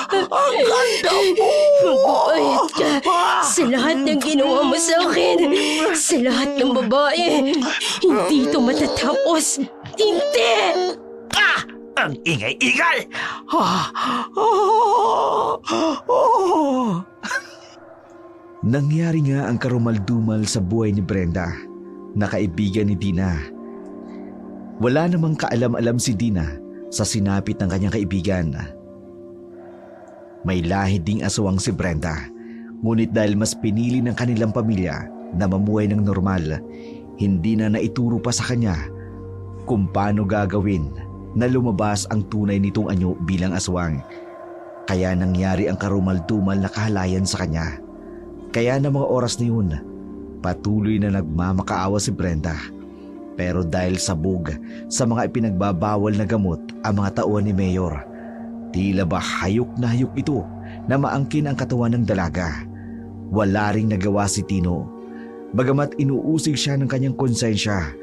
Ang ganda mo. Magbabayad ka sa lahat ng ginawa mo sa akin. Sa lahat ng babae. Hindi ito matatapos. Hindi! Ang ingay-ingay. Nangyari nga ang karumaldumal sa buhay ni Brenda, na kaibigan ni Dina. Wala namang kaalam-alam si Dina sa sinapit ng kanyang kaibigan. May lahi ding aswang si Brenda, ngunit dahil mas pinili ng kanilang pamilya na mamuhay ng normal, hindi na naituro pa sa kanya kung paano gagawin na lumabas ang tunay nitong anyo bilang aswang. Kaya nangyari ang karumal-dumal na kahalayan sa kanya. Kaya na mga oras na yun, patuloy na nagmamakaawa si Brenda. Pero dahil sabog sa mga ipinagbabawal na gamot ang mga tauhan ni Mayor, tila ba hayok na hayok ito na maangkin ang katawan ng dalaga. Wala ring nagawa si Tino. Bagamat inuusig siya ng kanyang konsensya,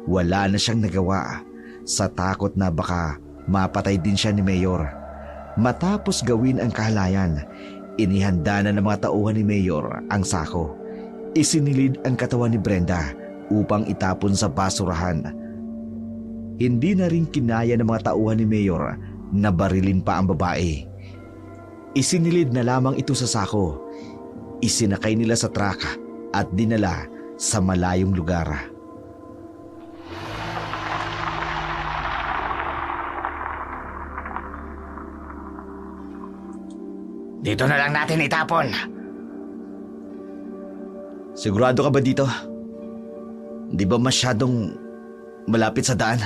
wala na siyang nagawa sa takot na baka mapatay din siya ni Mayor. Matapos gawin ang kahalayan, inihanda na ng mga tauhan ni Mayor ang sako. Isinilid ang katawan ni Brenda upang itapon sa basurahan. Hindi na rin kinaya ng mga tauhan ni Mayor na barilin pa ang babae. Isinilid na lamang ito sa sako. Isinakay nila sa truck at dinala sa malayong lugar. Dito na lang natin itapon. Sigurado ka ba dito? Di ba masyadong malapit sa daan?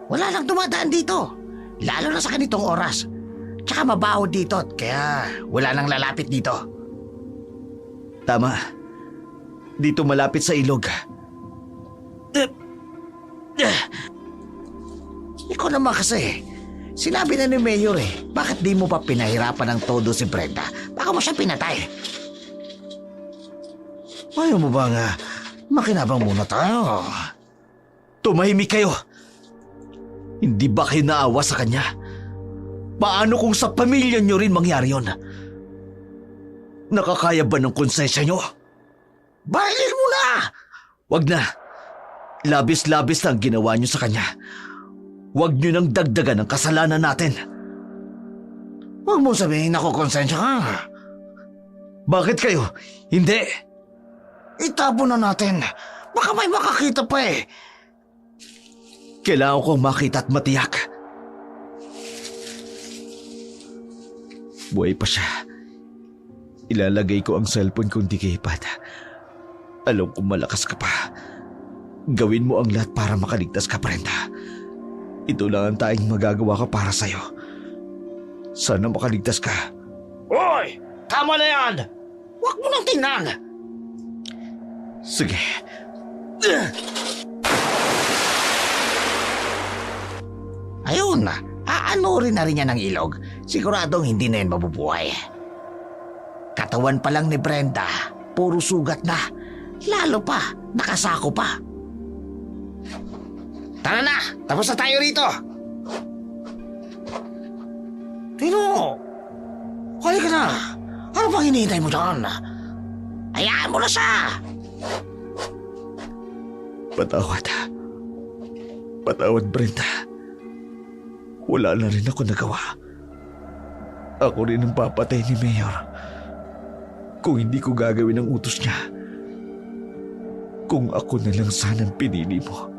Wala lang dumadaan dito. Lalo na sa ganitong oras. Tsaka mabaho dito, kaya wala nang lalapit dito. Tama. Dito malapit sa ilog. Ikaw naman kasi. Sinabi na ni Mayor bakit di mo pa pinahirapan ng todo si Brenda? Baka mo siya pinatay. Ayaw mo ba nga makinabang muna tayo? Tumahimik kayo! Hindi ba kayo naawa sa kanya? Paano kung sa pamilya nyo rin mangyari yon? Nakakaya ba ng konsensya nyo? Bailin mo na! Wag na. Labis-labis na ang ginawa nyo sa kanya. Wag nyo nang dagdagan ang kasalanan natin. Huwag mo sabihin ako konsensya ka. Bakit kayo? Hindi. Itapon na natin. Baka may makakita pa Kailangan kong makita at matiyak. Buhay pa siya. Ilalagay ko ang cellphone kung di kaipat. Alam kong malakas ka pa. Gawin mo ang lahat para makaligtas ka, Brenda. Ito lang ang tanging magagawa ko para sa'yo. Sana makaligtas ka. Hoy! Tama na yan! Huwag mo nang tingnan! Sige. Ayun, aanurin na rin niya ng ilog. Siguradong hindi na yan mabubuhay. Katawan pa lang ni Brenda, puro sugat na. Lalo pa, nakasako pa. Tara na, tapos na tayo rito. Tino, halika na. Ano pang hinihintay mo dyan? Hayaan mo na siya. Patawad. Patawad, Brenda. Wala na rin ako nagawa. Ako rin ang papatay ni Mayor. Kung hindi ko gagawin ang utos niya. Kung ako na lang sanang pinili mo.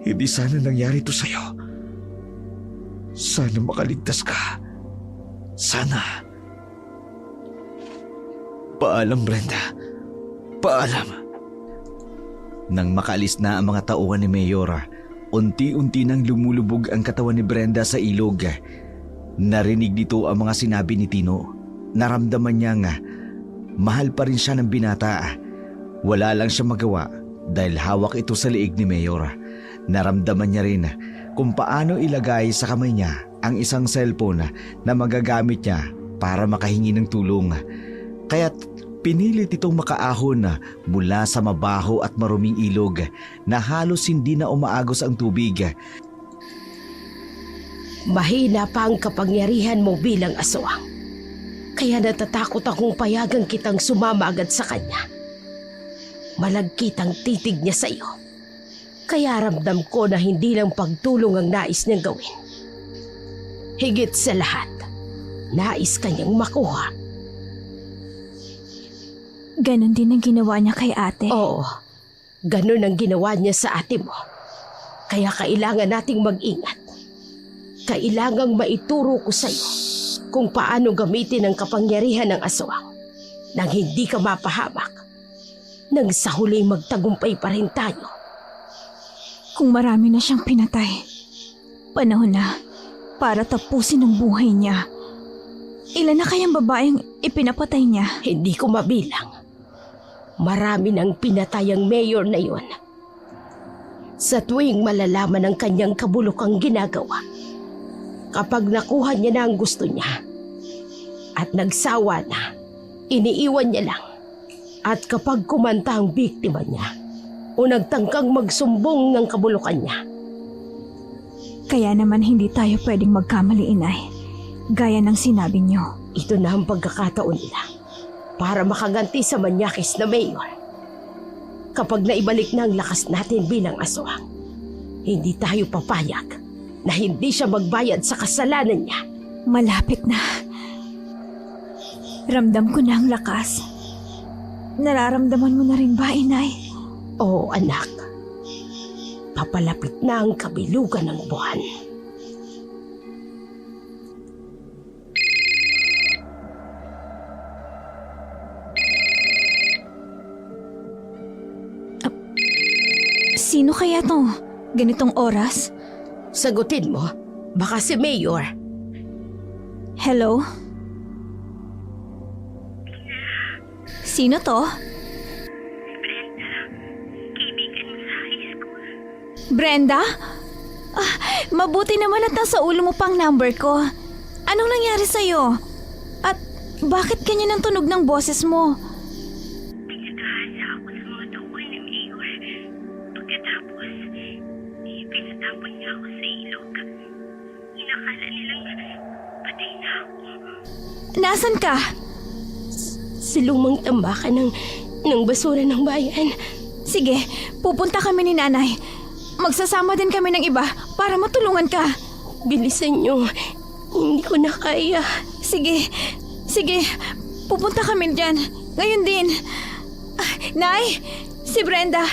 Hindi sana nangyari ito sa'yo. Sana makaligtas ka. Sana. Paalam, Brenda. Paalam. Nang makaalis na ang mga tauhan ni Mayor, unti-unti nang lumulubog ang katawan ni Brenda sa ilog. Narinig dito ang mga sinabi ni Tino. Naramdaman niya nga, mahal pa rin siya ng binata. Wala lang siya magawa dahil hawak ito sa liig ni Mayor. Naramdaman niya rin kung paano ilagay sa kamay niya ang isang cellphone na magagamit niya para makahingi ng tulong. Kaya't pinilit itong makaahon mula sa mabaho at maruming ilog na halos hindi na umaagos ang tubig. Mahina pa ang kapangyarihan mo bilang aswang. Kaya natatakot akong payagan kitang sumama agad sa kanya. Malagkit ang titig niya sa iyo. Kaya ramdam ko na hindi lang pagtulong ang nais niyang gawin. Higit sa lahat, nais kanyang makuha. Ganon din ang ginawa niya kay ate. Oo, ganun ang ginawa niya sa ate mo. Kaya kailangan nating mag-ingat. Kailangang maituro ko sa iyo kung paano gamitin ang kapangyarihan ng aswang nang hindi ka mapahamak. Nang sa huli magtagumpay pa rin tayo. Kung marami na siyang pinatay, panahon na para tapusin ang buhay niya. Ilan na kayang babaeng ipinapatay niya? Hindi ko mabilang. Marami nang pinatay ang mayor na yon. Sa tuwing malalaman ang kanyang kabulukang ginagawa, kapag nakuha niya na ang gusto niya at nagsawa na, iniiwan niya lang. At kapag kumanta ang biktima niya o nagtangkang magsumbong ng kabulukan niya. Kaya naman hindi tayo pwedeng magkamali, Inay. Gaya ng sinabi niyo. Ito na ang pagkakataon nila para makaganti sa manyakis na mayor. Kapag naibalik na ang lakas natin bilang aswang, hindi tayo papayag na hindi siya magbayad sa kasalanan niya. Malapit na. Ramdam ko na ang lakas. Nararamdaman mo na rin ba, Inay? Oo, anak. Papalapit na ang kabilugan ng buwan. Sino kaya to? Ganitong oras? Sagutin mo, baka si Mayor. Hello? Sino to? Brenda? Ah, mabuti naman at nasa ulo mo pang number ko. Anong nangyari sa'yo? At bakit ganyan ang tunog ng boses mo? Pinagahasa ako sa mga tauhan ni Mayor. Pagkatapos, pinatapon niya ako sa ilog. Inakala nilang patay na ako. Nasaan ka? Sa lumang tambakan ng basura ng bayan. Sige, pupunta kami ni nanay. Magsasama din kami ng iba para matulungan ka. Bilisan niyo, hindi ko na kaya. Sige, pupunta kami dyan. Ngayon din. Ah, Nay, si Brenda,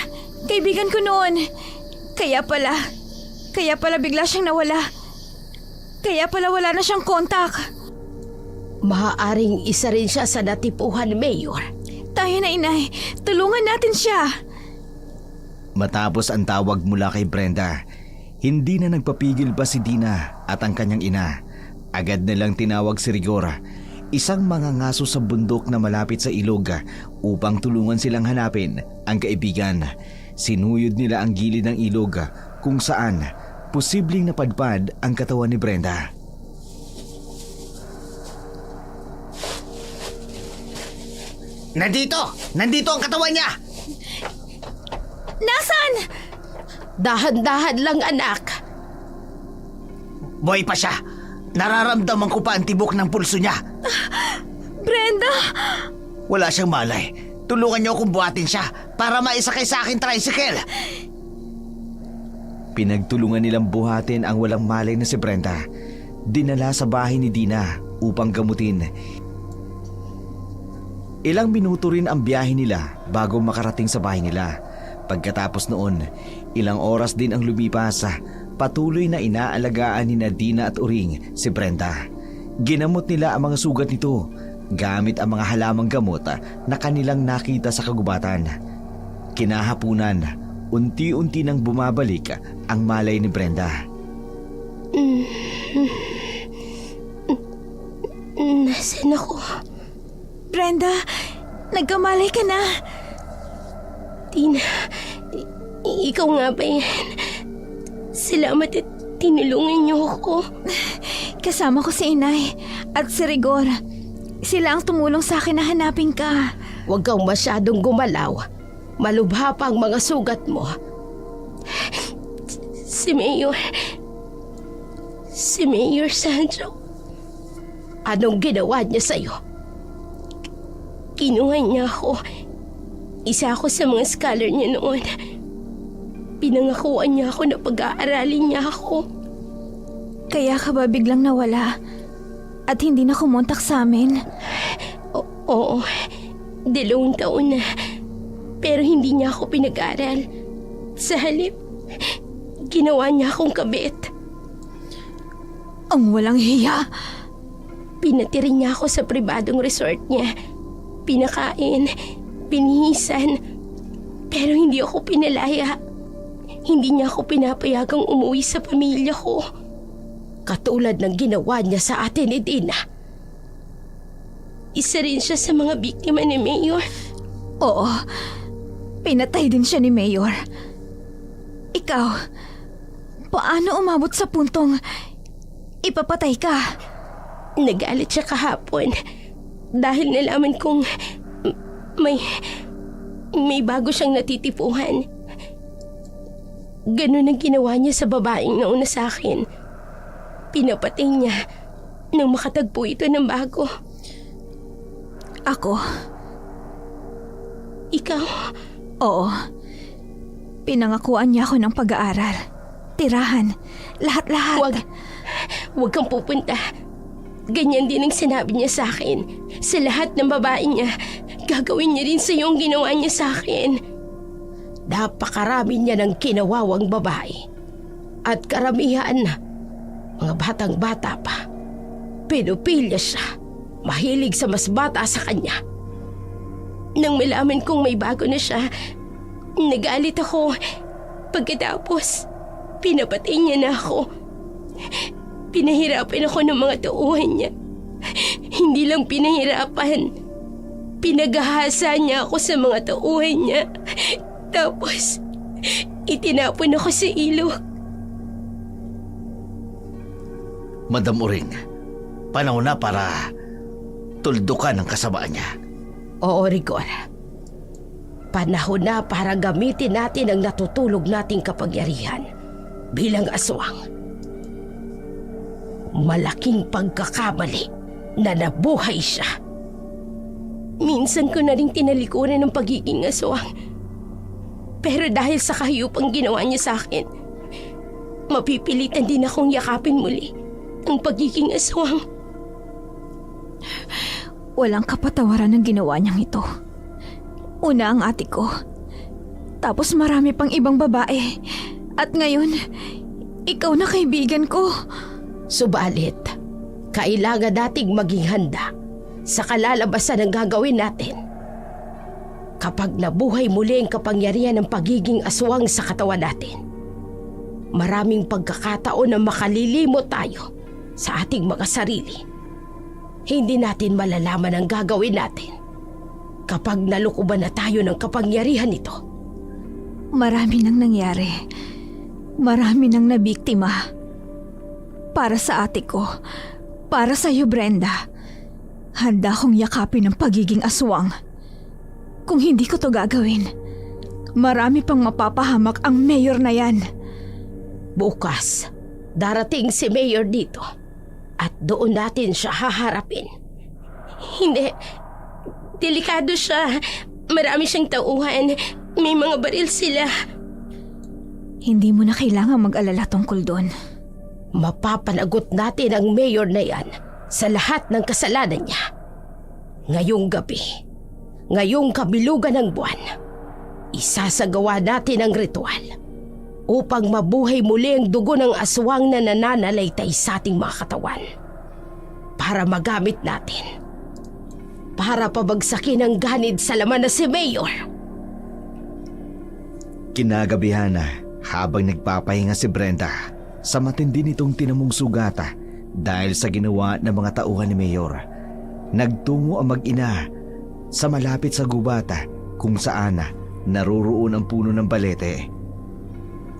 kaibigan ko noon. Kaya pala bigla siyang nawala. Kaya pala wala na siyang kontak. Maaaring isa rin siya sa natipuhan, Mayor. Tayo na, Inay. Tulungan natin siya. Matapos ang tawag mula kay Brenda, hindi na nagpapigil pa si Dina at ang kanyang ina. Agad na lang tinawag si Rigor, isang mangangaso sa bundok na malapit sa ilog, upang tulungan silang hanapin ang kaibigan. Sinuyod nila ang gilid ng ilog kung saan posibleng napadpad ang katawan ni Brenda. Nandito ang katawan niya! Nasaan? Dahan-dahan lang, anak. Buhay pa siya! Nararamdaman ko pa ang tibok ng pulso niya. Brenda! Wala siyang malay. Tulungan niyo akong buhatin siya para maisakay sa akin tricycle. Pinagtulungan nilang buhatin ang walang malay na si Brenda. Dinala sa bahay ni Dina upang gamutin. Ilang minuto rin ang biyahe nila bago makarating sa bahay nila. Pagkatapos noon, ilang oras din ang lumipas, patuloy na inaalagaan ni Dina at Uring si Brenda. Ginamot nila ang mga sugat nito gamit ang mga halamang gamot na kanilang nakita sa kagubatan. Kinahapunan, unti-unti nang bumabalik ang malay ni Brenda. Nasaan ako? Brenda, nagkamalay ka na. Tina, ikaw nga ba yan? Salamat at tinulungan niyo ako. Kasama ko si Inay at si Rigor. Sila ang tumulong sa akin na hanapin ka. Huwag kang masyadong gumalaw. Malubha pa ang mga sugat mo. Si Mayor Sancho. Anong ginawa niya sa'yo? Kinuha niya ako. Isa ako sa mga scholar niya noon. Pinangakuan niya ako na pag-aaralin niya ako. Kaya ka ba biglang nawala at hindi na kumontak sa amin? Oo, 2 taon na. Pero hindi niya ako pinag-aral. Sa halip, ginawa niya akong kabit. Ang walang hiya. Pinatiri niya ako sa pribadong resort niya. Pinakain, pinihisan, pero hindi ako pinalaya. Hindi niya ako pinapayagang umuwi sa pamilya ko. Katulad ng ginawa niya sa atin ni Dina. Isa rin siya sa mga biktima ni Mayor. Oo, pinatay din siya ni Mayor. Ikaw, paano umabot sa puntong ipapatay ka? Nagalit siya kahapon dahil nalaman kong may bago siyang natitipuhan. Ganun ang ginawa niya sa babaeng nauna sa akin. Pinapatay niya nang makatagpo ito ng bago. Ako? Ikaw? Oo. Pinangakuan niya ako ng pag-aaral. Tirahan. Lahat-lahat. Huwag kang pupunta. Ganyan din ang sinabi niya sa akin. Sa lahat ng babae niya, gagawin niya rin sa iyo ang ginawa niya sa akin. Napakarami niya ng kinawawang babae. At karamihan na, mga batang-bata pa. Pedopilya siya. Mahilig sa mas bata sa kanya. Nang malaman kong may bago na siya, nagalit ako. Pagkatapos, pinapatay niya na ako. Pinahirapan ako ng mga tauhan niya. Hindi lang pinahirapan. Pinagahasa niya ako sa mga tauhan niya. Tapos, itinapon ako sa ilog. Madam Uring, panahon na para tuldukan ang kasamaan niya. Oo, Rigor. Panahon na para gamitin natin ang natutulog nating kapangyarihan bilang aswang. Malaking pagkakamali na nabuhay siya. Minsan ko na rin tinalikuran ng pagiging aswang. Pero dahil sa kahiyupang ginawa niya sa akin, mapipilitan din akong yakapin muli ang pagiging aswang. Walang kapatawaran ng ginawa niyang ito. Una ang ate ko. Tapos marami pang ibang babae. At ngayon, ikaw na kaibigan ko. Subalit, kailangan nating maging handa sa kalalabasan ng gagawin natin. Kapag nabuhay muli ang kapangyarihan ng pagiging aswang sa katawan natin, maraming pagkakataon na makalilimot tayo sa ating mga sarili. Hindi natin malalaman ang gagawin natin kapag nalukuban na tayo ng kapangyarihan nito. Marami nang nangyari. Marami nang nabiktima. Para sa ate ko, para sa iyo, Brenda, handa kong yakapin ang pagiging aswang. Kung hindi ko to gagawin, marami pang mapapahamak ang mayor na yan. Bukas, darating si Mayor dito at doon natin siya haharapin. Hindi, delikado siya. Marami siyang tauhan. May mga baril sila. Hindi mo na kailangan mag-alala tungkol doon. Mapapanagot natin ang mayor na yan sa lahat ng kasalanan niya. Ngayong gabi, ngayong kabilugan ng buwan, isasagawa natin ang ritual upang mabuhay muli ang dugo ng aswang na nananalaytay sa ating mga katawan. Para magamit natin. Para pabagsakin ang ganid sa laman na si Mayor. Kinagabihan na habang nagpapahinga si Brenda sa matindi nitong tinamong sugata dahil sa ginawa ng mga tauhan ni Mayor, nagtungo ang mag-ina sa malapit sa gubata kung saan naroroon ang puno ng balete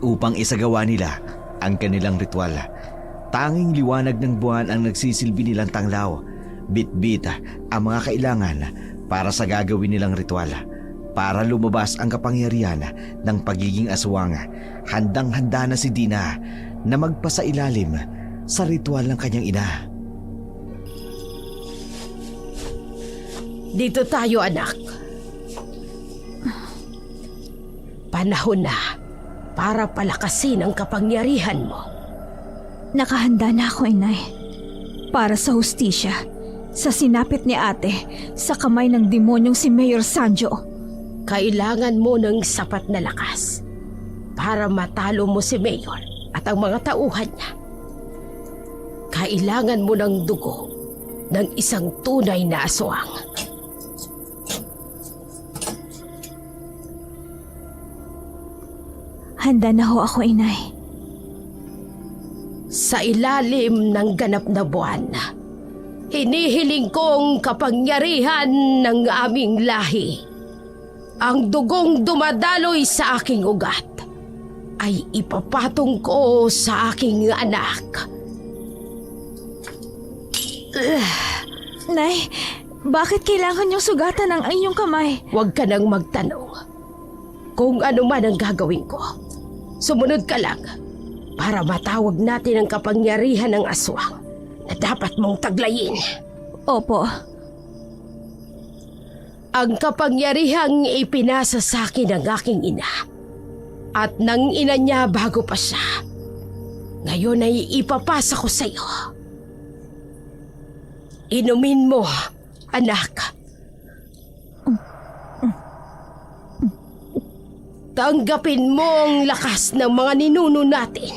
upang isagawa nila ang kanilang ritual. Tanging liwanag ng buwan ang nagsisilbi nilang tanglaw. Bit-bit ang mga kailangan para sa gagawin nilang ritual. Para lumabas ang kapangyarihan ng pagiging aswang, handang-handa na si Dina na magpasailalim sa ritual ng kanyang ina. Dito tayo, anak. Panahon na para palakasin ang kapangyarihan mo. Nakahanda na ako, inay. Para sa hustisya, sa sinapit ni ate, sa kamay ng demonyong si Mayor Sanjo. Kailangan mo ng sapat na lakas para matalo mo si Mayor at ang mga tauhan niya. Kailangan mo ng dugo ng isang tunay na aswang. Handa na ho ako, inay. Sa ilalim ng ganap na buwan, hinihiling kong kapangyarihan ng aming lahi. Ang dugong dumadaloy sa aking ugat ay ipapatong ko sa aking anak. Nay, bakit kailangan niyong sugatan ang inyong kamay? Huwag ka nang magtanong. Kung ano man ang gagawin ko, sumunod ka lang para matawag natin ang kapangyarihan ng aswang na dapat mong taglayin. Opo. Ang kapangyarihang ipinasa sa akin ng aking ina at ng ina niya bago pa siya. Ngayon ay ipapasa ko sa iyo. Inumin mo, anak. Tanggapin mo ang lakas ng mga ninuno natin.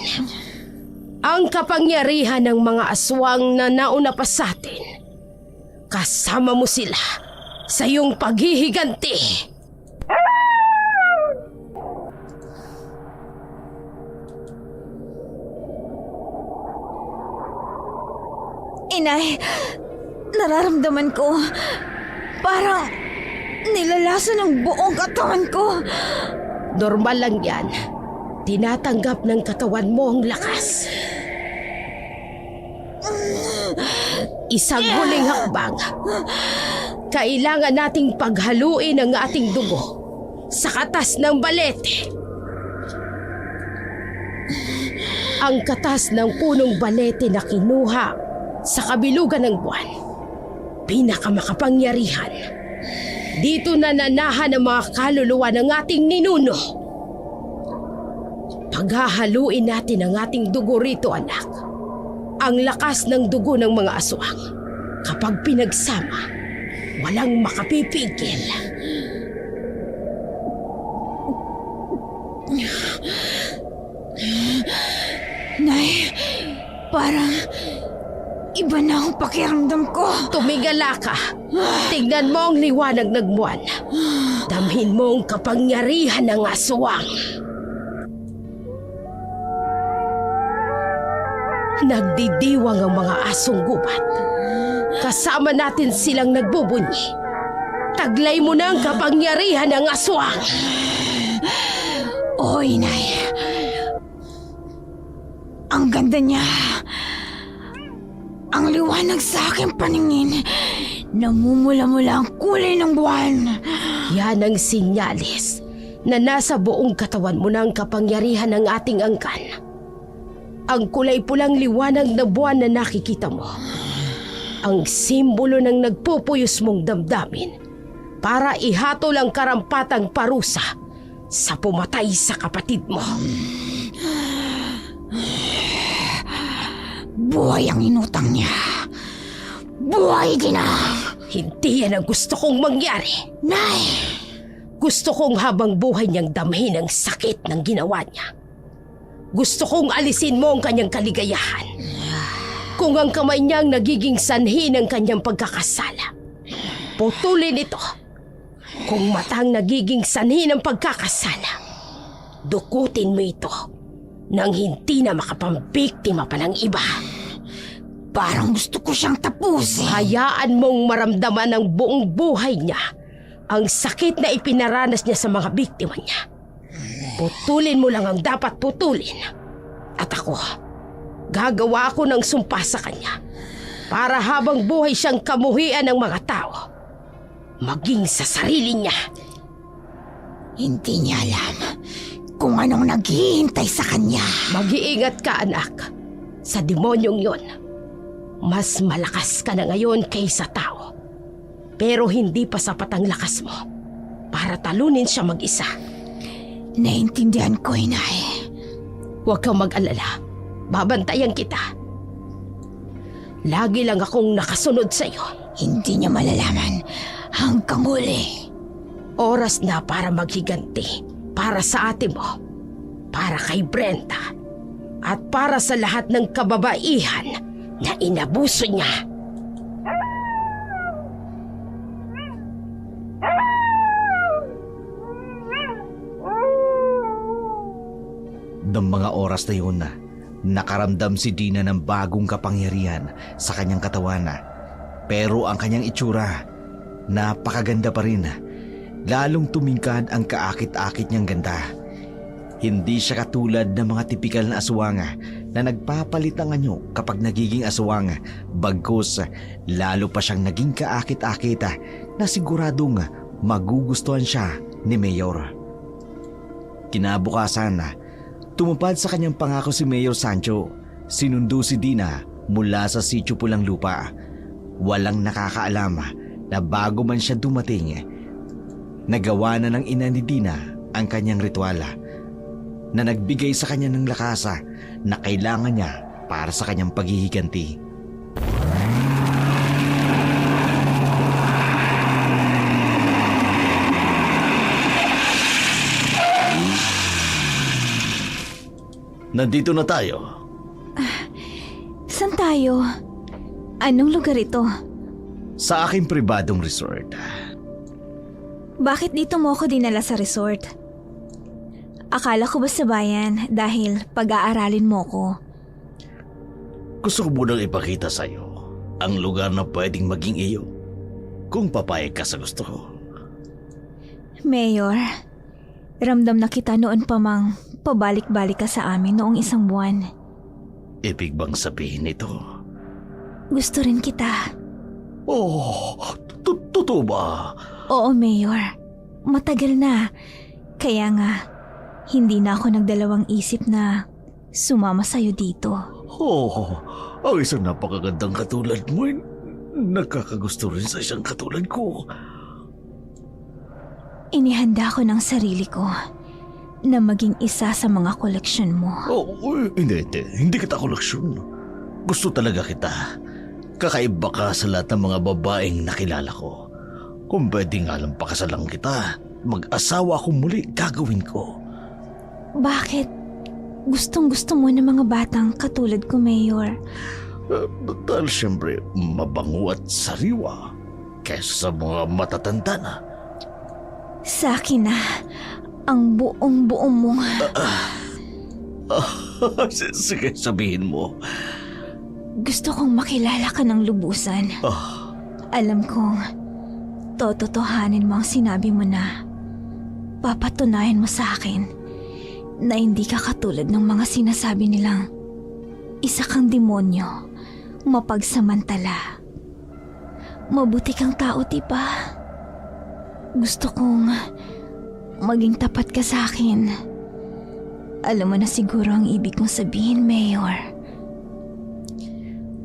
Ang kapangyarihan ng mga aswang na nauna pa sa atin. Kasama mo sila sa iyong paghihiganti. Inay, nararamdaman ko parang nilalaso ng buong katawan ko. Normal lang yan. Tinatanggap ng katawan mo ang lakas. Isang huling hakbang. Kailangan nating paghaluin ang ating dugo sa katas ng balete. Ang katas ng punong balete na kinuha sa kabilugan ng buwan. Pinakamakapangyarihan. Dito nananahan ang mga kaluluwa ng ating ninuno. Paghahaluin natin ang ating dugo rito, anak. Ang lakas ng dugo ng mga aswang. Kapag pinagsama, walang makapipigil. Nay, parang iba na ang pakiramdam ko. Tumigala ka. Tingnan mo ang liwanag ng buwan. Damhin mo ang kapangyarihan ng aswang. Nagdidiwang ang mga asong gubat. Kasama natin silang nagbubunyi. Taglay mo na ang kapangyarihan ng aswang. O, Inay. Ang ganda niya. Ang liwanag sa aking paningin. Namumula-mula ang kulay ng buwan. Yan ang sinyalis na nasa buong katawan mo na ang kapangyarihan ng ating angkan. Ang kulay pulang liwanag na buwan na nakikita mo. Ang simbolo ng nagpupuyos mong damdamin para ihatol ang karampatang parusa sa pumatay sa kapatid mo. Buhay ang inutang niya. Buhay din Hindi yan ang gusto kong mangyari. Nay! Gusto kong habang buhay niyang damhin ang sakit ng ginawa niya. Gusto kong alisin mo ang kanyang kaligayahan. Kung ang kamay niyang nagiging sanhi ng kanyang pagkakasala, putulin ito. Kung matang nagiging sanhi ng pagkakasala, dukutin mo ito nang hindi na makapambiktima pa ng iba. Parang gusto ko siyang tapusin. Hayaan mong maramdaman ng buong buhay niya ang sakit na ipinaranas niya sa mga biktima niya. Putulin mo lang ang dapat putulin. At ako, gagawa ako ng sumpa sa kanya para habang buhay siyang kamuhian ng mga tao, maging sa sarili niya. Hindi niya alam kung anong naghihintay sa kanya. Mag-iingat ka, anak. Sa demonyong yon, mas malakas ka na ngayon kaysa tao. Pero hindi pa sapat ang lakas mo para talunin siya mag-isa. Naintindihan ko, Inay. Huwag kang mag-alala. Babantayan kita. Lagi lang akong nakasunod sa'yo. Hindi niya malalaman hanggang huli. Oras na para maghiganti. Para sa ate mo. Para kay Brenda. At para sa lahat ng kababaihan na inabuso niya. Ng mga oras na yun, nakaramdam si Dina ng bagong kapangyarihan sa kanyang katawan. Pero ang kanyang itsura, napakaganda pa rin. Lalong tumingkad ang kaakit-akit niyang ganda. Hindi siya katulad ng mga tipikal na aswang na nagpapalit ng anyo kapag nagiging aswang. Bagkus, lalo pa siyang naging kaakit-akit na siguradong magugustuhan siya ni Mayor. Kinabukasan, tumupad sa kanyang pangako si Mayor Sancho. Sinundo si Dina mula sa sitio Pulang Lupa. Walang nakakaalam na bago man siya dumating, nagawa na ng ina ni Dina ang kanyang ritual na nagbigay sa kanya ng lakas na kailangan niya para sa kanyang paghihiganti. Nandito na tayo. Saan tayo? Anong lugar ito? Sa aking pribadong resort. Bakit dito mo ako dinala sa resort? Akala ko ba sa bayan dahil pag-aaralin mo ko? Gusto ko munang ipakita sa'yo ang lugar na pwedeng maging iyo kung papayag ka sa gusto ko. Mayor, ramdam na kita noon pa mang pabalik-balik ka sa amin noong isang buwan. Ibig bang sabihin ito? Gusto rin kita. Oh, totoo ba? Oo, Mayor. Matagal na. Kaya nga, hindi na ako nagdalawang isip na sumama sa'yo dito. Oh, ang isang napakagandang katulad mo ay nakakagusto rin sa isang katulad ko. Inihanda ko ng sarili ko na maging isa sa mga koleksyon mo. Oh, hindi kita koleksyon. Gusto talaga kita. Kakaiba ka sa lahat ng mga babaeng nakilala ko. Kung pwede nga lang pakasalan kita, mag-asawa akong muli, gagawin ko. Bakit? Gustong-gusto mo ng mga batang katulad ko, Mayor. Dahil siyempre mabango at sariwa kaysa sa mga matatanda na. Sa akin na ang buong-buo mo. Sige, sabihin mo. Gusto kong makilala ka ng lubusan. Alam kong tototohanin mo ang sinabi mo na papatunayan mo sa akin na hindi ka katulad ng mga sinasabi nilang isa kang demonyo, mapagsamantala. Mabuti kang tao, diba? Gusto kong maging tapat ka sa akin. Alam mo na siguro ang ibig kong sabihin, Mayor.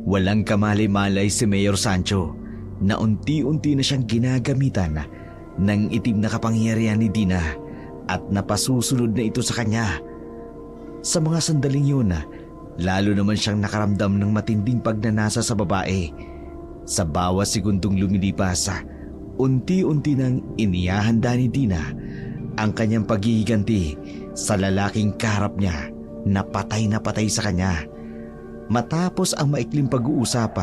Walang kamalay-malay si Mayor Sancho na unti-unti na siyang ginagamitan ng itim na kapangyarihan ni Dina at napasusunod na ito sa kanya. Sa mga sandaling yun, lalo naman siyang nakaramdam ng matinding pagnanasa sa babae. Sa bawat segundong lumilipas, unti-unti nang inihahanda ni Dina ang kanyang paghihiganti sa lalaking kaharap niya na patay sa kanya. Matapos ang maikling pag-uusap,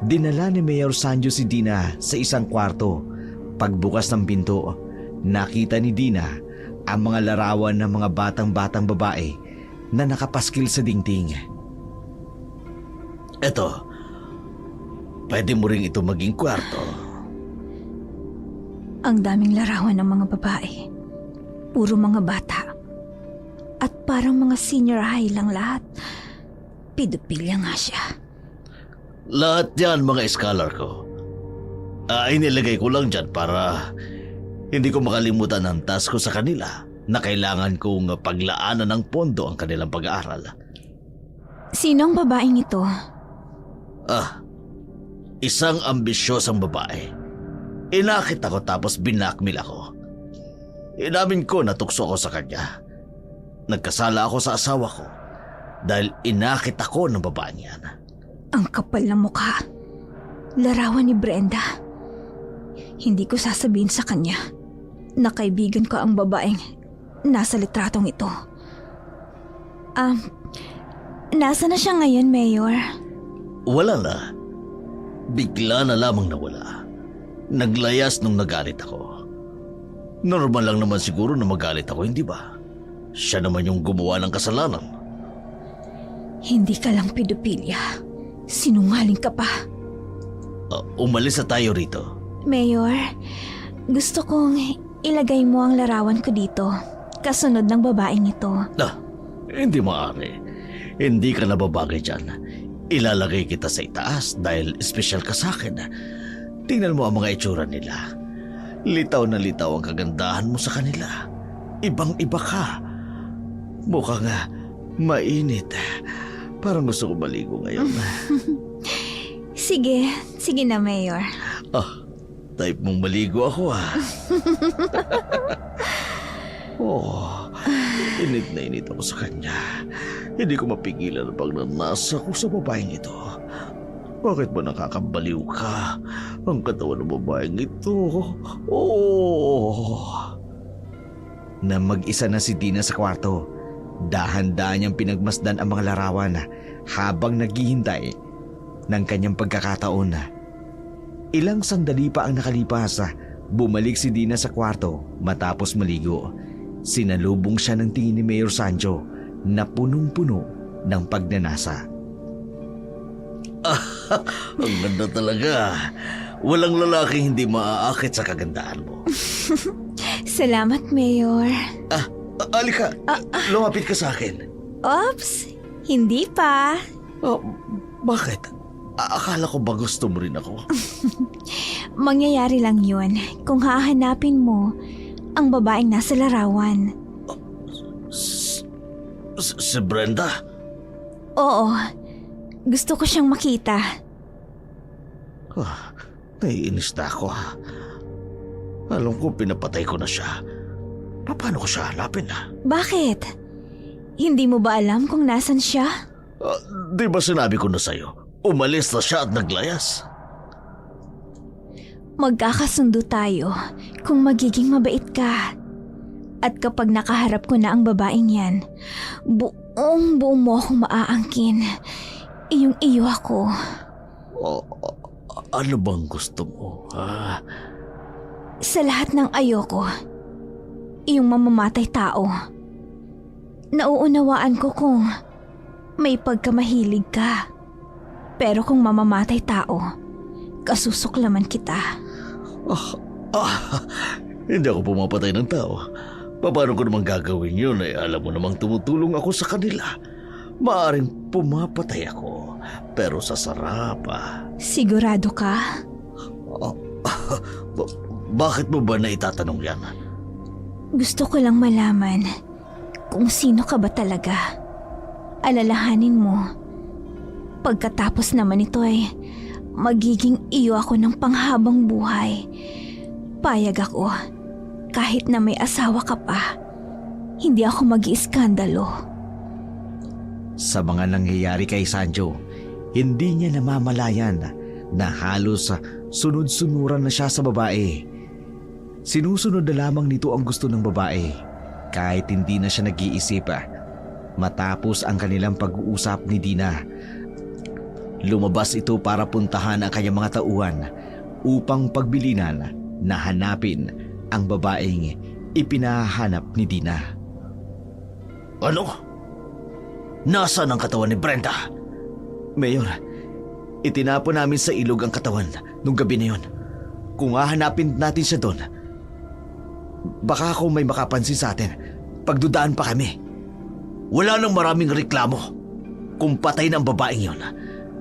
dinala ni Mayor Sancho si Dina sa isang kwarto. Pagbukas ng pinto, nakita ni Dina ang mga larawan ng mga batang-batang babae na nakapaskil sa dingding. Eto, pwede mo rin ito maging kwarto. Ang daming larawan ng mga babae. Puro mga bata. At parang mga senior high lang lahat. Pedophilia nga siya. Lahat yan mga scholar ko. Inilagay ko lang dyan para hindi ko makalimutan ang task ko sa kanila na kailangan kong paglaanan ng pondo ang kanilang pag-aaral. Sino ang babaeng ito? Isang ambisyosang babae. Inakit ako tapos binakmil ako. Inamin ko na tukso ako sa kanya. Nagkasala ako sa asawa ko dahil inakit ako ng babaeng yan. Ang kapal ng mukha. Larawan ni Brenda. Hindi ko sasabihin sa kanya na kaibigan ko ang babaeng nasa litratong ito. Nasa na siya ngayon, Mayor? Wala na. Bigla na lamang nawala. Naglayas nung nagalit ako. Normal lang naman siguro na magalit ako, hindi ba? Siya naman yung gumawa ng kasalanan. Hindi ka lang pedophilia. Sinungaling ka pa. Umalis na tayo rito. Mayor, gusto kong ilagay mo ang larawan ko dito. Kasunod ng babaeng ito. Hindi maaari. Hindi ka nababagay dyan. Ilalagay kita sa itaas dahil espesyal ka sa akin. Tingnan mo ang mga itsura nila. Litaw na litaw ang kagandahan mo sa kanila. Ibang-iba ka. Mukhang mainit. Parang gusto ko maligo ngayon. Sige na, Mayor. Type mong maligo ako init na init ako sa kanya. Hindi ko mapigilan ang pagnanasa ko sa babaeng ito. Bakit ba nakakabaliw ka? Ang katawan ng babaeng ito. Na mag-isa na si Dina sa kwarto, dahan-dahan niyang pinagmasdan ang mga larawan habang naghihintay ng kanyang pagkakataon. Ilang sandali pa ang nakalipas, bumalik si Dina sa kwarto matapos maligo. Sinalubong siya ng tingin ni Mayor Sancho na punong-puno ng pagnanasa. Ang ganda talaga. Walang lalaking hindi maaakit sa kagandahan mo. Salamat, Mayor. Alika, lumapit ka sa akin. Oops, hindi pa. Bakit? Akala ko ba gusto mo rin ako? Mangyayari lang yun kung hahanapin mo ang babaeng nasa larawan. Si Brenda? Oo, gusto ko siyang makita. Naiinis na ako. Alam ko pinapatay ko na siya. Paano ko siya hanapin? Bakit? Hindi mo ba alam kung nasan siya? Di ba sinabi ko na sa'yo? Umalis na siya at naglayas. Magkakasundo tayo kung magiging mabait ka. At kapag nakaharap ko na ang babaeng yan, buong mo akong maaangkin. Iyong-iyo ako. Ano bang gusto mo? Sa lahat ng ayoko, iyong mamamatay tao. Nauunawaan ko kung may pagkamahilig ka. Pero kung mamamatay tao, kasusuklaman kita. Hindi ako pumapatay ng tao. Paano ko namang gagawin yun? Alam mo namang tumutulong ako sa kanila. Maaring pumapatay ako, pero sa sarap. Sigurado ka? Bakit mo ba naitatanong yan? Gusto ko lang malaman kung sino ka ba talaga. Alalahanin mo. Pagkatapos naman ito ay magiging iyo ako ng panghabang buhay. Payag ako. Kahit na may asawa ka pa, hindi ako mag-iiskandalo. Sa mga nangyayari kay Sanjo, hindi niya namamalayan na halos sunod-sunuran na siya sa babae. Sinusunod na lamang nito ang gusto ng babae kahit hindi na siya nag-iisip. Matapos ang kanilang pag-uusap ni Dina, lumabas ito para puntahan ang kanyang mga tauhan upang pagbilinan na hanapin ang babaeng ipinahanap ni Dina. Ano? Nasaan ang katawan ni Brenda? Mayor, itinapon namin sa ilog ang katawan nung gabi na yun. Kung hahanapin natin siya doon, baka ako may makapansin sa atin. Pagdudaan pa kami. Wala nang maraming reklamo. Kung patay ng babaeng yon,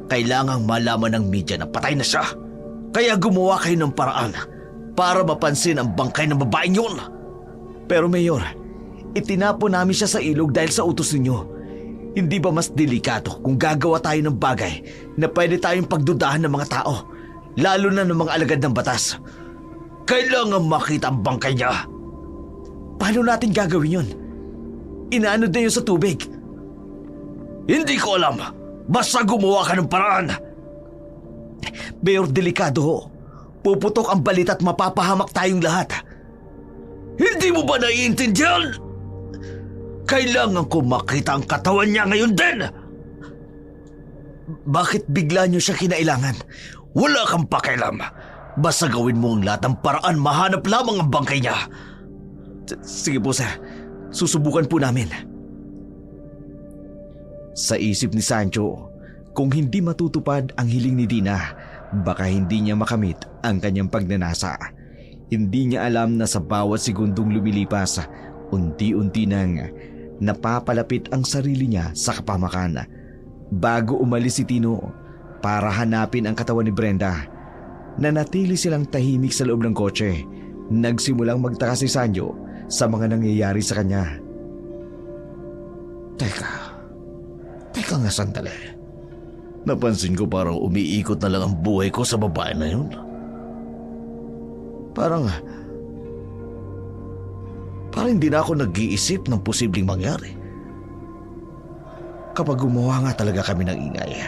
kailangang malaman ng media na patay na siya. Kaya gumawa kayo ng paraan para mapansin ang bangkay ng babaeng yon. Pero Mayor, itinapon namin siya sa ilog dahil sa utos ninyo. Hindi ba mas delikado kung gagawa tayo ng bagay na pwede tayong pagdudahan ng mga tao, lalo na ng mga alagad ng batas? Kailangan makita ang bangkay niya. Paano natin gagawin yun? Inaanod na yun sa tubig. Hindi ko alam. Basta gumawa ka ng paraan. Mayor, delikado ho. Puputok ang balit at mapapahamak tayong lahat. Hindi mo ba naiintindihan? Kailangan ko makita ang katawan niya ngayon din. Bakit bigla niyo siya kinailangan? Wala kang pakialam. Basta gawin mo ang lahat ng paraan, mahanap lamang ang bangkay niya. Sige po, sir. Susubukan po namin. Sa isip ni Sancho, kung hindi matutupad ang hiling ni Dina, baka hindi niya makamit ang kanyang pagnanasa. Hindi niya alam na sa bawat segundong lumilipas, unti-unti nang napapalapit ang sarili niya sa kapamakan. Bago umalis si Tino para hanapin ang katawan ni Brenda, nanatili silang tahimik sa loob ng kotse. Nagsimulang magtaka si Sanjo sa mga nangyayari sa kanya. Teka nga sandali. Napansin ko parang umiikot na lang ang buhay ko sa babae na yun. Parang hindi na ako nag-iisip ng posibleng mangyari. Kapag gumawa nga talaga kami ng ingay,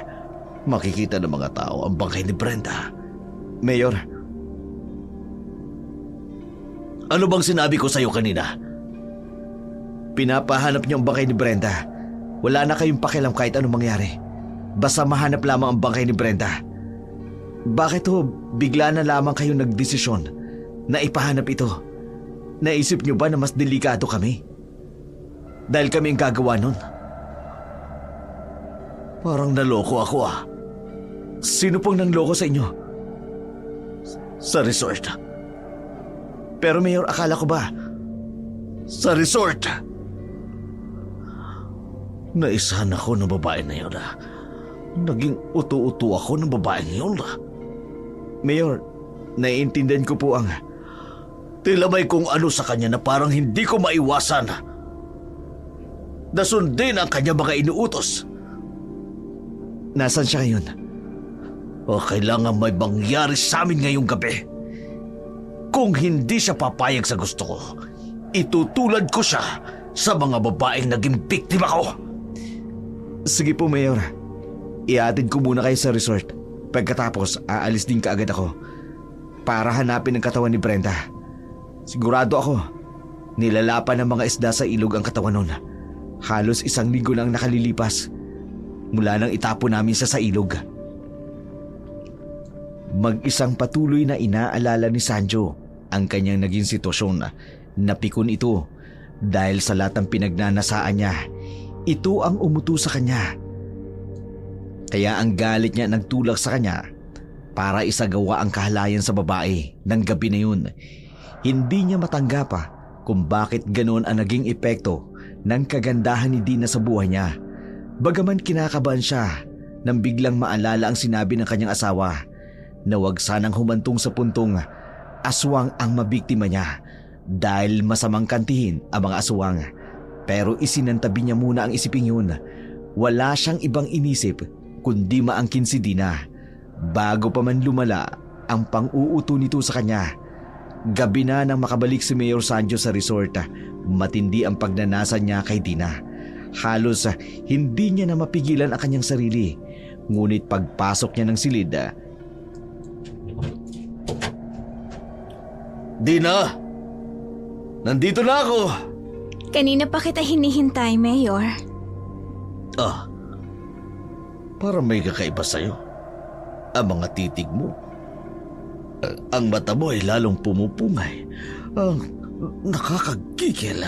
makikita ng mga tao ang bangkay ni Brenda. Mayor, ano bang sinabi ko sa'yo kanina? pinapahanap niyo ang bangkay ni Brenda. Wala na kayong pakialam kahit anong mangyari. Basta mahanap lamang ang bangkay ni Brenda. Bakit ho bigla na lamang kayong nagdesisyon na ipahanap ito? Naisip niyo ba na mas delikado kami? Dahil kami ang gagawa nun. Parang naloko ako Sino pong nangloko sa inyo? Sa resort. Pero Mayor, akala ko ba sa resort? Naisahan ako ng babae na yun. Naging utu-utu ako ng babae yun. Mayor, naiintindihan ko po ang... Tila may kung ano sa kanya na parang hindi ko maiwasan. Nasundin ang kanya mga inuutos. Nasaan siya ngayon? O kailangan may mangyari sa amin ngayong gabi. Kung hindi siya papayag sa gusto ko, itutulad ko siya sa mga babaeng naging biktima ko. Sige po, Mayor. Iatid ko muna kayo sa resort. Pagkatapos, aalis din kaagad ako para hanapin ang katawan ni Brenda. Sigurado ako, nilalapan ng mga isda sa ilog ang katawan nun. Halos 1 linggo nang nakalilipas mula nang itapon namin sa ilog. Mag-isang patuloy na inaalala ni Sanjo ang kanyang naging sitwasyon. Napikon ito dahil sa lahat ng pinagnanasaan niya. Ito ang umuto sa kanya. Kaya ang galit niya nagtulak sa kanya para isagawa ang kahalayan sa babae ng gabi na yun. Hindi niya matanggap kung bakit ganoon ang naging epekto ng kagandahan ni Dina sa buhay niya. Bagaman kinakabahan siya nang biglang maalala ang sinabi ng kanyang asawa na huwag sanang humantong sa puntong aswang ang mabiktima niya dahil masamang kantihin ang mga aswang. Pero isinantabi niya muna ang isiping yun. Wala siyang ibang inisip kundi maangkin si Dina bago pa man lumala ang pang-uuto nito sa kanya. Gabi na nang makabalik si Mayor Sanjo sa resort, matindi ang pagnanasa niya kay Dina. Halos hindi niya na mapigilan ang kanyang sarili. Ngunit pagpasok niya ng silid, Dina! Nandito na ako! Kanina pa kita hinihintay, Mayor. Parang may kakaiba sa'yo. Ang mga titig mo. Ang mata mo ay lalong pumupungay. Ang nakakagigil.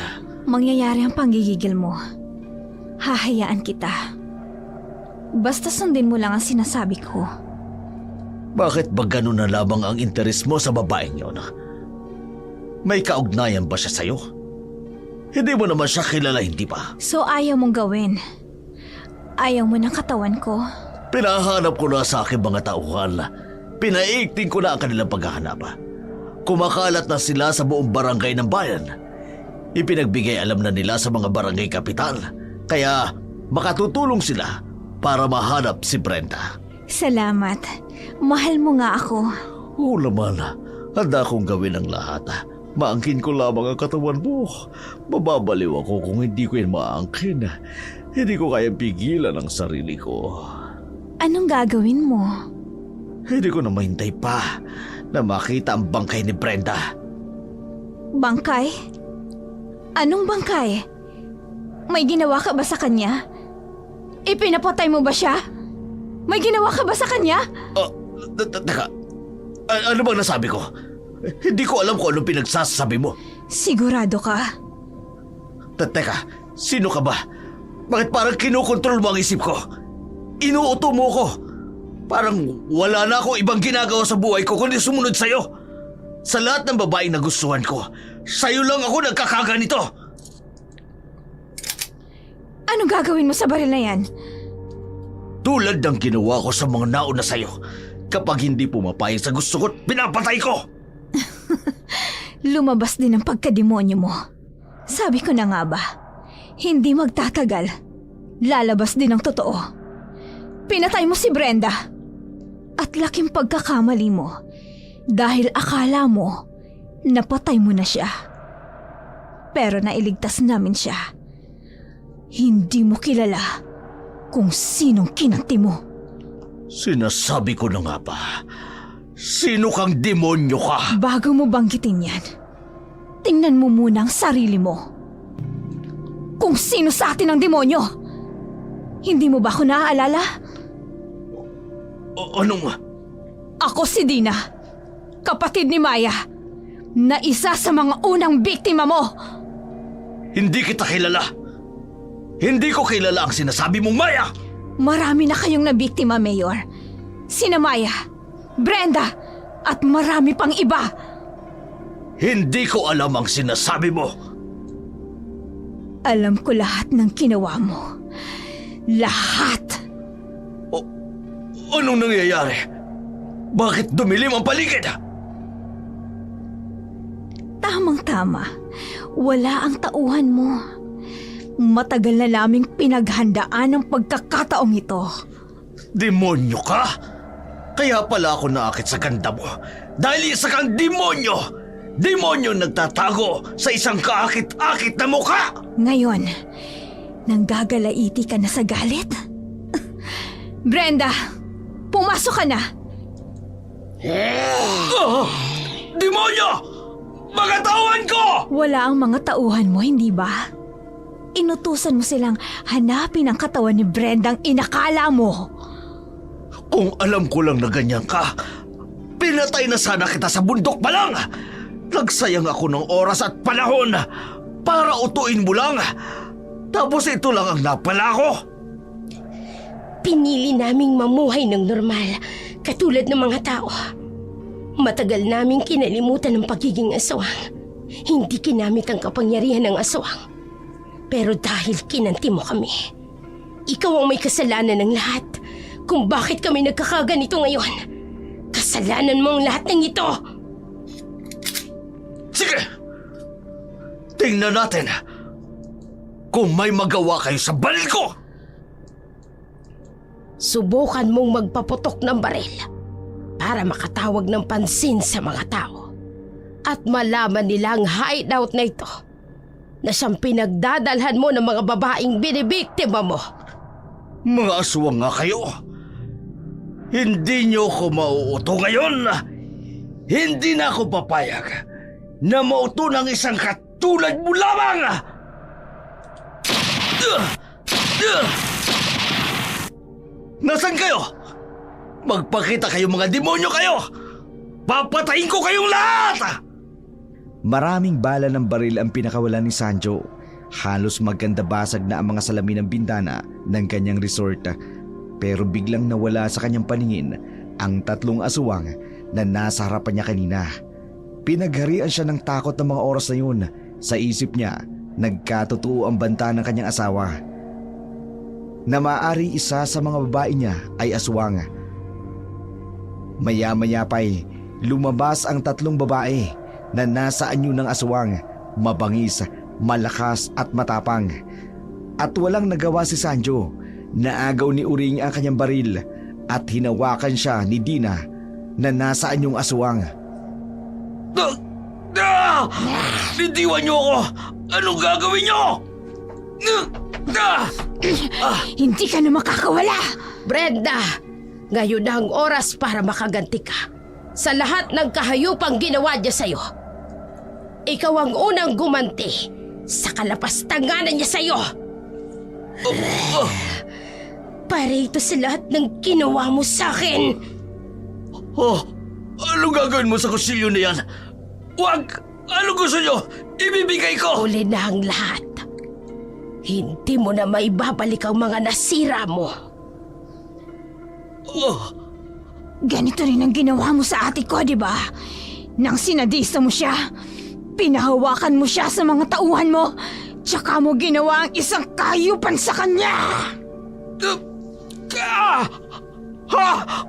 Mangyayari ang panggigigil mo. Hahayaan kita. Basta sundin mo lang ang sinasabi ko. Bakit ba ganun na lamang ang interes mo sa babaeng yun? May kaugnayan ba siya sa'yo? Hindi mo naman siya kilala, hindi ba? So ayaw mong gawin. Ayaw mo ng katawan ko. Pinahanap ko na sa aking mga tauhan. Pinaigting ko na ang kanilang paghahanap. Kumakalat na sila sa buong barangay ng bayan. Ipinagbigay alam na nila sa mga barangay kapital. Kaya makatutulong sila para mahanap si Brenda. Salamat. Mahal mo nga ako. Oo naman. Handa akong gawin ang lahat. Maangkin ko lamang ang katawan mo. Mababaliw ako kung hindi ko yan maangkin. Hindi ko kaya pigilan ang sarili ko. Anong gagawin mo? Hindi ko na mahintay pa na makita ang bangkay ni Brenda. Bangkay? Anong bangkay? May ginawa ka ba sa kanya? Ipinapatay mo ba siya? May ginawa ka ba sa kanya? Teka, ano bang nasabi ko? Hindi ko alam kung anong pinagsasabi mo. Sigurado ka? Teka, sino ka ba? Bakit parang kinokontrol mo ang isip ko? Inuuto mo ko. Parang wala na akong ibang ginagawa sa buhay ko kundi sumunod sa'yo. Sa lahat ng babaeng nagustuhan ko, sa'yo lang ako nagkakaganito. Anong gagawin mo sa baril na yan? Tulad ng ginawa ko sa mga nauna sa'yo. Kapag hindi pumapayag sa gusto ko, pinapatay ko. Lumabas din ang pagkademonyo mo. Sabi ko na nga ba, hindi magtatagal. Lalabas din ang totoo. Pinatay mo si Brenda. At laking pagkakamali mo dahil akala mo napatay mo na siya. Pero nailigtas namin siya. Hindi mo kilala kung sinong kinanti mo. Sinasabi ko na nga ba, sino kang demonyo ka? Bago mo banggitin yan, tingnan mo muna ang sarili mo. Kung sino sa atin ang demonyo. Hindi mo ba ako naaalala? Anong? Ako si Dina, kapatid ni Maya, na isa sa mga unang biktima mo. Hindi kita kilala. Hindi ko kilala ang sinasabi mong Maya. Marami na kayong nabiktima, Mayor. sina Maya, Brenda, at marami pang iba. Hindi ko alam ang sinasabi mo. Alam ko lahat ng ginawa mo. Lahat. Anong nangyayari? Bakit dumilim ang paligid? Tamang-tama. Wala ang tauhan mo. Matagal na naming pinaghandaan ang pagkakataong ito. Demonyo ka? Kaya pala ako naakit sa ganda mo. Dahil isa kang demonyo! Demonyo nagtatago sa isang kaakit-akit na mukha! Ngayon, nanggagalaiti ka na sa galit? Brenda, pumasok ka na. Demonyo! Mga tauhan ko! Wala ang mga tauhan mo, hindi ba? Inutusan mo silang hanapin ang katawan ni Brenda ang inakala mo. Kung alam ko lang na ganyan ka, pinatay na sana kita sa bundok pa lang! Nagsayang ako ng oras at panahon para utuin mo lang. Tapos ito lang ang napala ko. Pinili naming mamuhay ng normal, katulad ng mga tao. Matagal naming kinalimutan ang pagiging aswang. Hindi kinamit ang kapangyarihan ng aswang. Pero dahil kinanti mo kami, ikaw ang may kasalanan ng lahat kung bakit kami nagkakaganito ngayon. Kasalanan mo ang lahat ng ito. Sige! Tingnan natin kung may magawa kayo sa baril ko! Subukan mong magpaputok ng baril para makatawag ng pansin sa mga tao at malaman nila ang hideout na ito na siyang pinagdadalhan mo ng mga babaeng binibiktima mo. Mga aswang nga kayo! Hindi niyo ko mauuto ngayon! Hindi na ako papayag na mauto ng isang katulad mo lamang! Nasaan kayo? Magpakita kayo mga demonyo kayo! Papatayin ko kayong lahat! Maraming bala ng baril ang pinakawalan ni Sanjo. Halos magkanda basag na ang mga salamin ng bintana ng kanyang resort. Pero biglang nawala sa kanyang paningin ang tatlong aswang na nasa harapan niya kanina. Pinagharian siya ng takot ng mga oras na yun. Sa isip niya, nagkatotoo ang banta ng kanyang asawa. Na maaari isa sa mga babae niya ay aswang. Maya-maya pa'y lumabas ang tatlong babae na nasa anyo ng aswang, mabangis, malakas at matapang. At walang nagawa si Sanjo. Naagaw ni Uring ang kanyang baril at hinawakan siya ni Dina na nasa anyong aswang. Bitiwan niyo ako! Anong gagawin niyo? Hindi ka na makakawala! Brenda, ngayon na ang oras para makaganti ka sa lahat ng kahayupang ginawa niya sa'yo. Ikaw ang unang gumanti sa kalapastanganan niya sa'yo. Para ito sa lahat ng ginawa mo sa'kin. Anong gagawin mo sa kusilyo na yan? Wag! Anong gusto niyo? Ibibigay ko! Uli na ang lahat. Hindi mo na maibabalik ang mga nasira mo. Ganito rin ang ginawa mo sa ate ko, di ba? Nang sinadista mo siya, pinahawakan mo siya sa mga tauhan mo, tsaka mo ginawa ang isang kayupan sa kanya!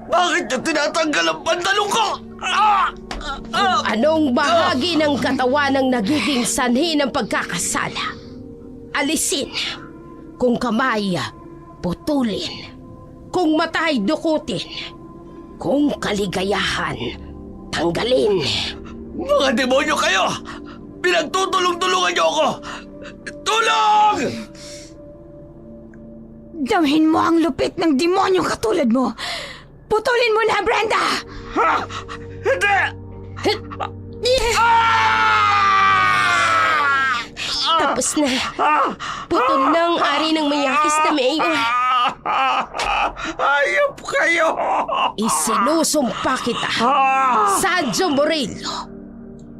Bakit niyo tinatanggal ang pantalong ko? Anong bahagi ng katawan ang nagiging sanhi ng pagkakasala? Alisin. Kung kamay, putulin. Kung matay, dukutin. Kung kaligayahan, tanggalin. Mga demonyo kayo! Pinagtutulong-tulungan niyo ako! Tulong! Damhin mo ang lupit ng demonyong katulad mo! Putulin mo na, Brenda! Hindi! Tapos na. Putol na ang ari ng mayakis na mayor. Ayop kayo! Isinusumpa kita, Sanjo Murillo,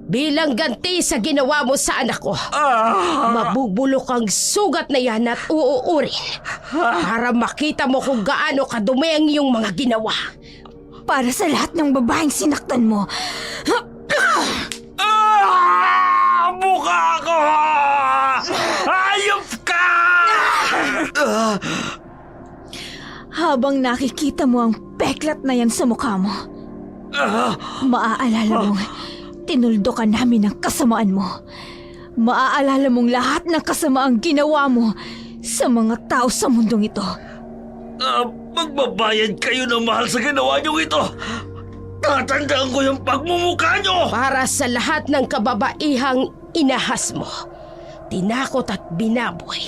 bilang ganti sa ginawa mo sa anak ko. Mabubulok ang sugat na yan at uuurin para makita mo kung gaano kadumi ang iyong mga ginawa. para sa lahat ng babaeng sinaktan mo. Mukha ko! Hayop ka! Habang nakikita mo ang peklat na yan sa mukha mo, maaalala mong tinuldo ka namin ng kasamaan mo. Maaalala mong lahat ng kasamaang ginawa mo sa mga tao sa mundong ito. Magbabayad kayo ng mahal sa ginawa niyo ito! Tatandaan ko yung pagmumukha niyo! Para sa lahat ng kababaihang inahas mo, tinakot at binaboy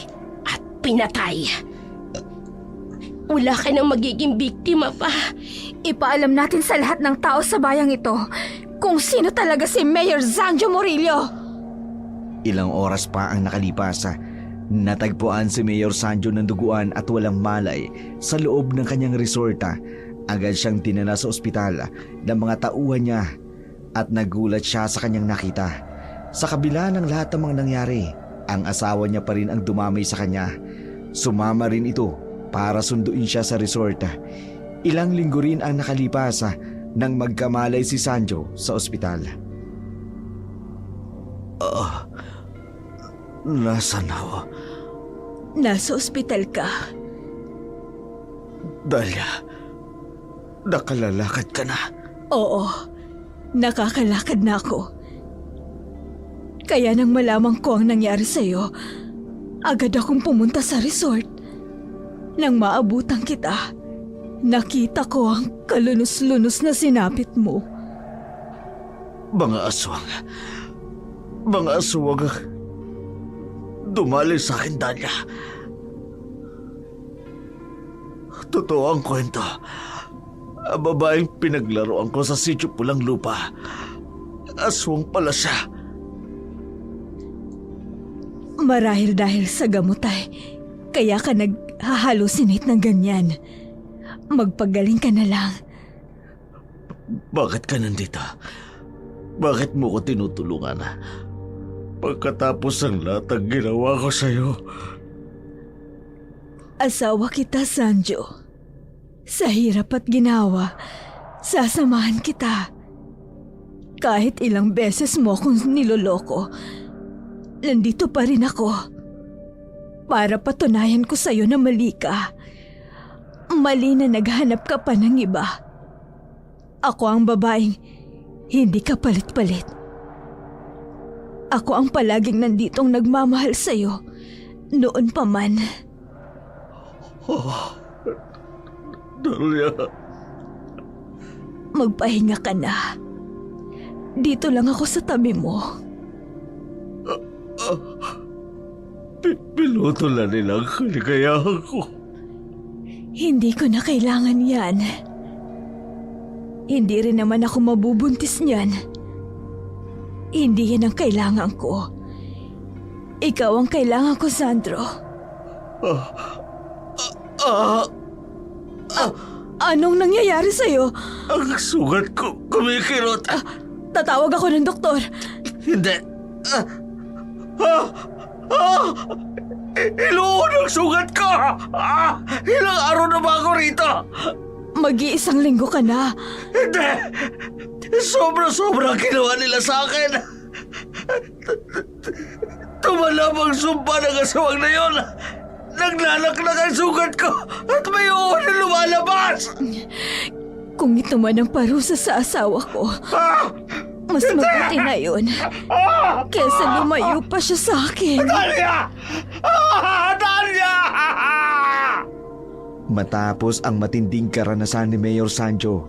at pinatay. Wala ka nang magiging biktima pa. Ipaalam natin sa lahat ng tao sa bayang ito kung sino talaga si Mayor Sanjo Murillo. Ilang oras pa ang nakalipas. Natagpuan si Mayor Sanjo ng duguan at walang malay sa loob ng kanyang resorta. Agad siyang dinala sa ospital ng mga tauhan niya at nagulat siya sa kanyang nakita. Sa kabila ng lahat ng mga nangyari, ang asawa niya pa rin ang dumamay sa kanya. Sumama rin ito para sunduin siya sa resort. Ilang linggo rin ang nakalipas nang magkamalay si Sanjo sa ospital. Nasaan ako? Nasa ospital ka. Dahlia, nakalalakad ka na. Oo, nakakalakad na ako. Kaya nang malaman ko ang nangyari sa'yo, agad akong pumunta sa resort. Nang maabutan kita, nakita ko ang kalunos-lunos na sinapit mo. Mga aswang, dumali sa akin, Dahlia. Totoo ang kwento. Ang babaeng pinaglaruan ko sa sitio Pulang Lupa, aswang pala siya. Marahil dahil sa gamot kaya ka nag-halusinate ng ganyan. Magpagaling ka na lang. Bakit ka nandito? Bakit mo ko tinutulungan? Pagkatapos ng lahat ng ginawa ko sa'yo. Asawa kita, Sanjo. Sa hirap at ginawa, sasamahan kita. Kahit ilang beses mo akong niloloko, nandito pa rin ako. Para patunayan ko sa'yo na mali ka. Mali na naghanap ka pa ng iba. Ako ang babaeng hindi ka palit-palit. Ako ang palaging nanditong nagmamahal sa'yo noon pa man. Dahlia. Magpahinga ka na. Dito lang ako sa tabi mo. Piloto na nila ang kaligayahan ko. Hindi ko na kailangan yan. Hindi rin naman ako mabubuntis niyan. Hindi yan ang kailangan ko. Ikaw ang kailangan ko, Sandro. Anong nangyayari sa'yo? Ang sugat ko kumikirot. Tatawag ako ng doktor. Hindi. Iluon ang sugat ko! Ilang araw na ba ako rito? Mag-iisang linggo ka na. Hindi! Sobra-sobra ang ginawa nila sa akin. Tumalab ang sumpa ng asawang na yon. Naglalaknak ang sugat ko at may uho na lumalabas. Kung ito man ang parusa sa asawa ko, mas mabuti na yun. Kesa lumayo pa siya sa akin. Dahlia! Dahlia! Matapos ang matinding karanasan ni Mayor Sanjo,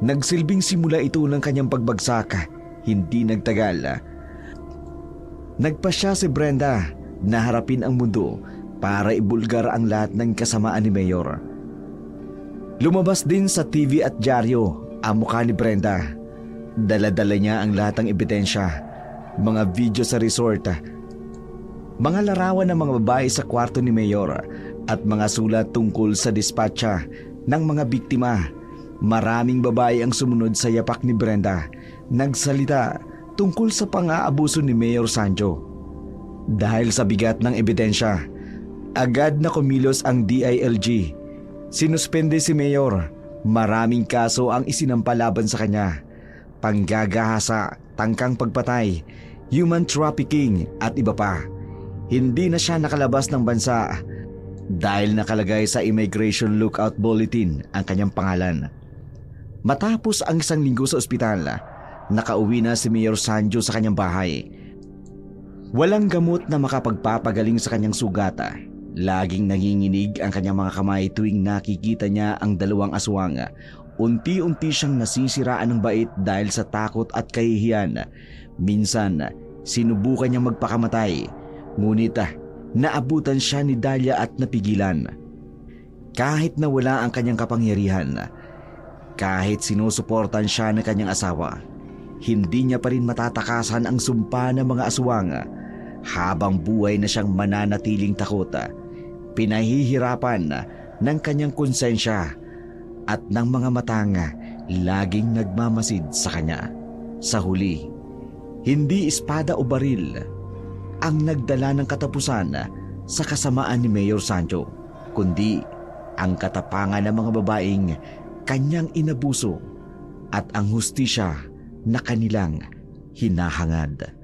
nagsilbing simula ito ng kanyang pagbagsak. Hindi nagtagal. Nagpa siya si Brenda na harapin ang mundo para ibulgar ang lahat ng kasamaan ni Mayor. Lumabas din sa TV at dyaryo ang mukha ni Brenda. Dala-dala niya ang lahat ng ebidensya, mga video sa resort, mga larawan ng mga babae sa kwarto ni Mayor at mga sulat tungkol sa dispatcha ng mga biktima. Maraming babae ang sumunod sa yapak ni Brenda, nagsalita tungkol sa pang-aabuso ni Mayor Sanjo. Dahil sa bigat ng ebidensya, agad na kumilos ang DILG. Sinuspende si Mayor Maraming kaso ang isinampalaban sa kanya. Panggagahasa, tangkang pagpatay, human trafficking at iba pa. Hindi na siya nakalabas ng bansa dahil nakalagay sa Immigration Lookout Bulletin ang kanyang pangalan. Matapos ang 1 linggo sa ospital, nakauwi na si Mayor Sanjo sa kanyang bahay. Walang gamot na makapagpapagaling sa kanyang sugata. Laging nanginginig ang kanyang mga kamay tuwing nakikita niya ang 2 aswang. Unti-unti siyang nasisiraan ng bait dahil sa takot at kahihiyan. Minsan, sinubukan niyang magpakamatay. Ngunit naabutan siya ni Dahlia at napigilan. Kahit na wala ang kanyang kapangyarihan, kahit sinusuportan siya ng kanyang asawa, hindi niya pa rin matatakasan ang sumpa ng mga aswang. Habang buhay na siyang mananatiling takot, pinahihirapan ng kanyang konsensya at ng mga matang laging nagmamasid sa kanya. Sa huli, hindi espada o baril ang nagdala ng katapusan sa kasamaan ni Mayor Sanjo, kundi ang katapangan ng mga babaeng kanyang inabuso at ang hustisya na kanilang hinahangad.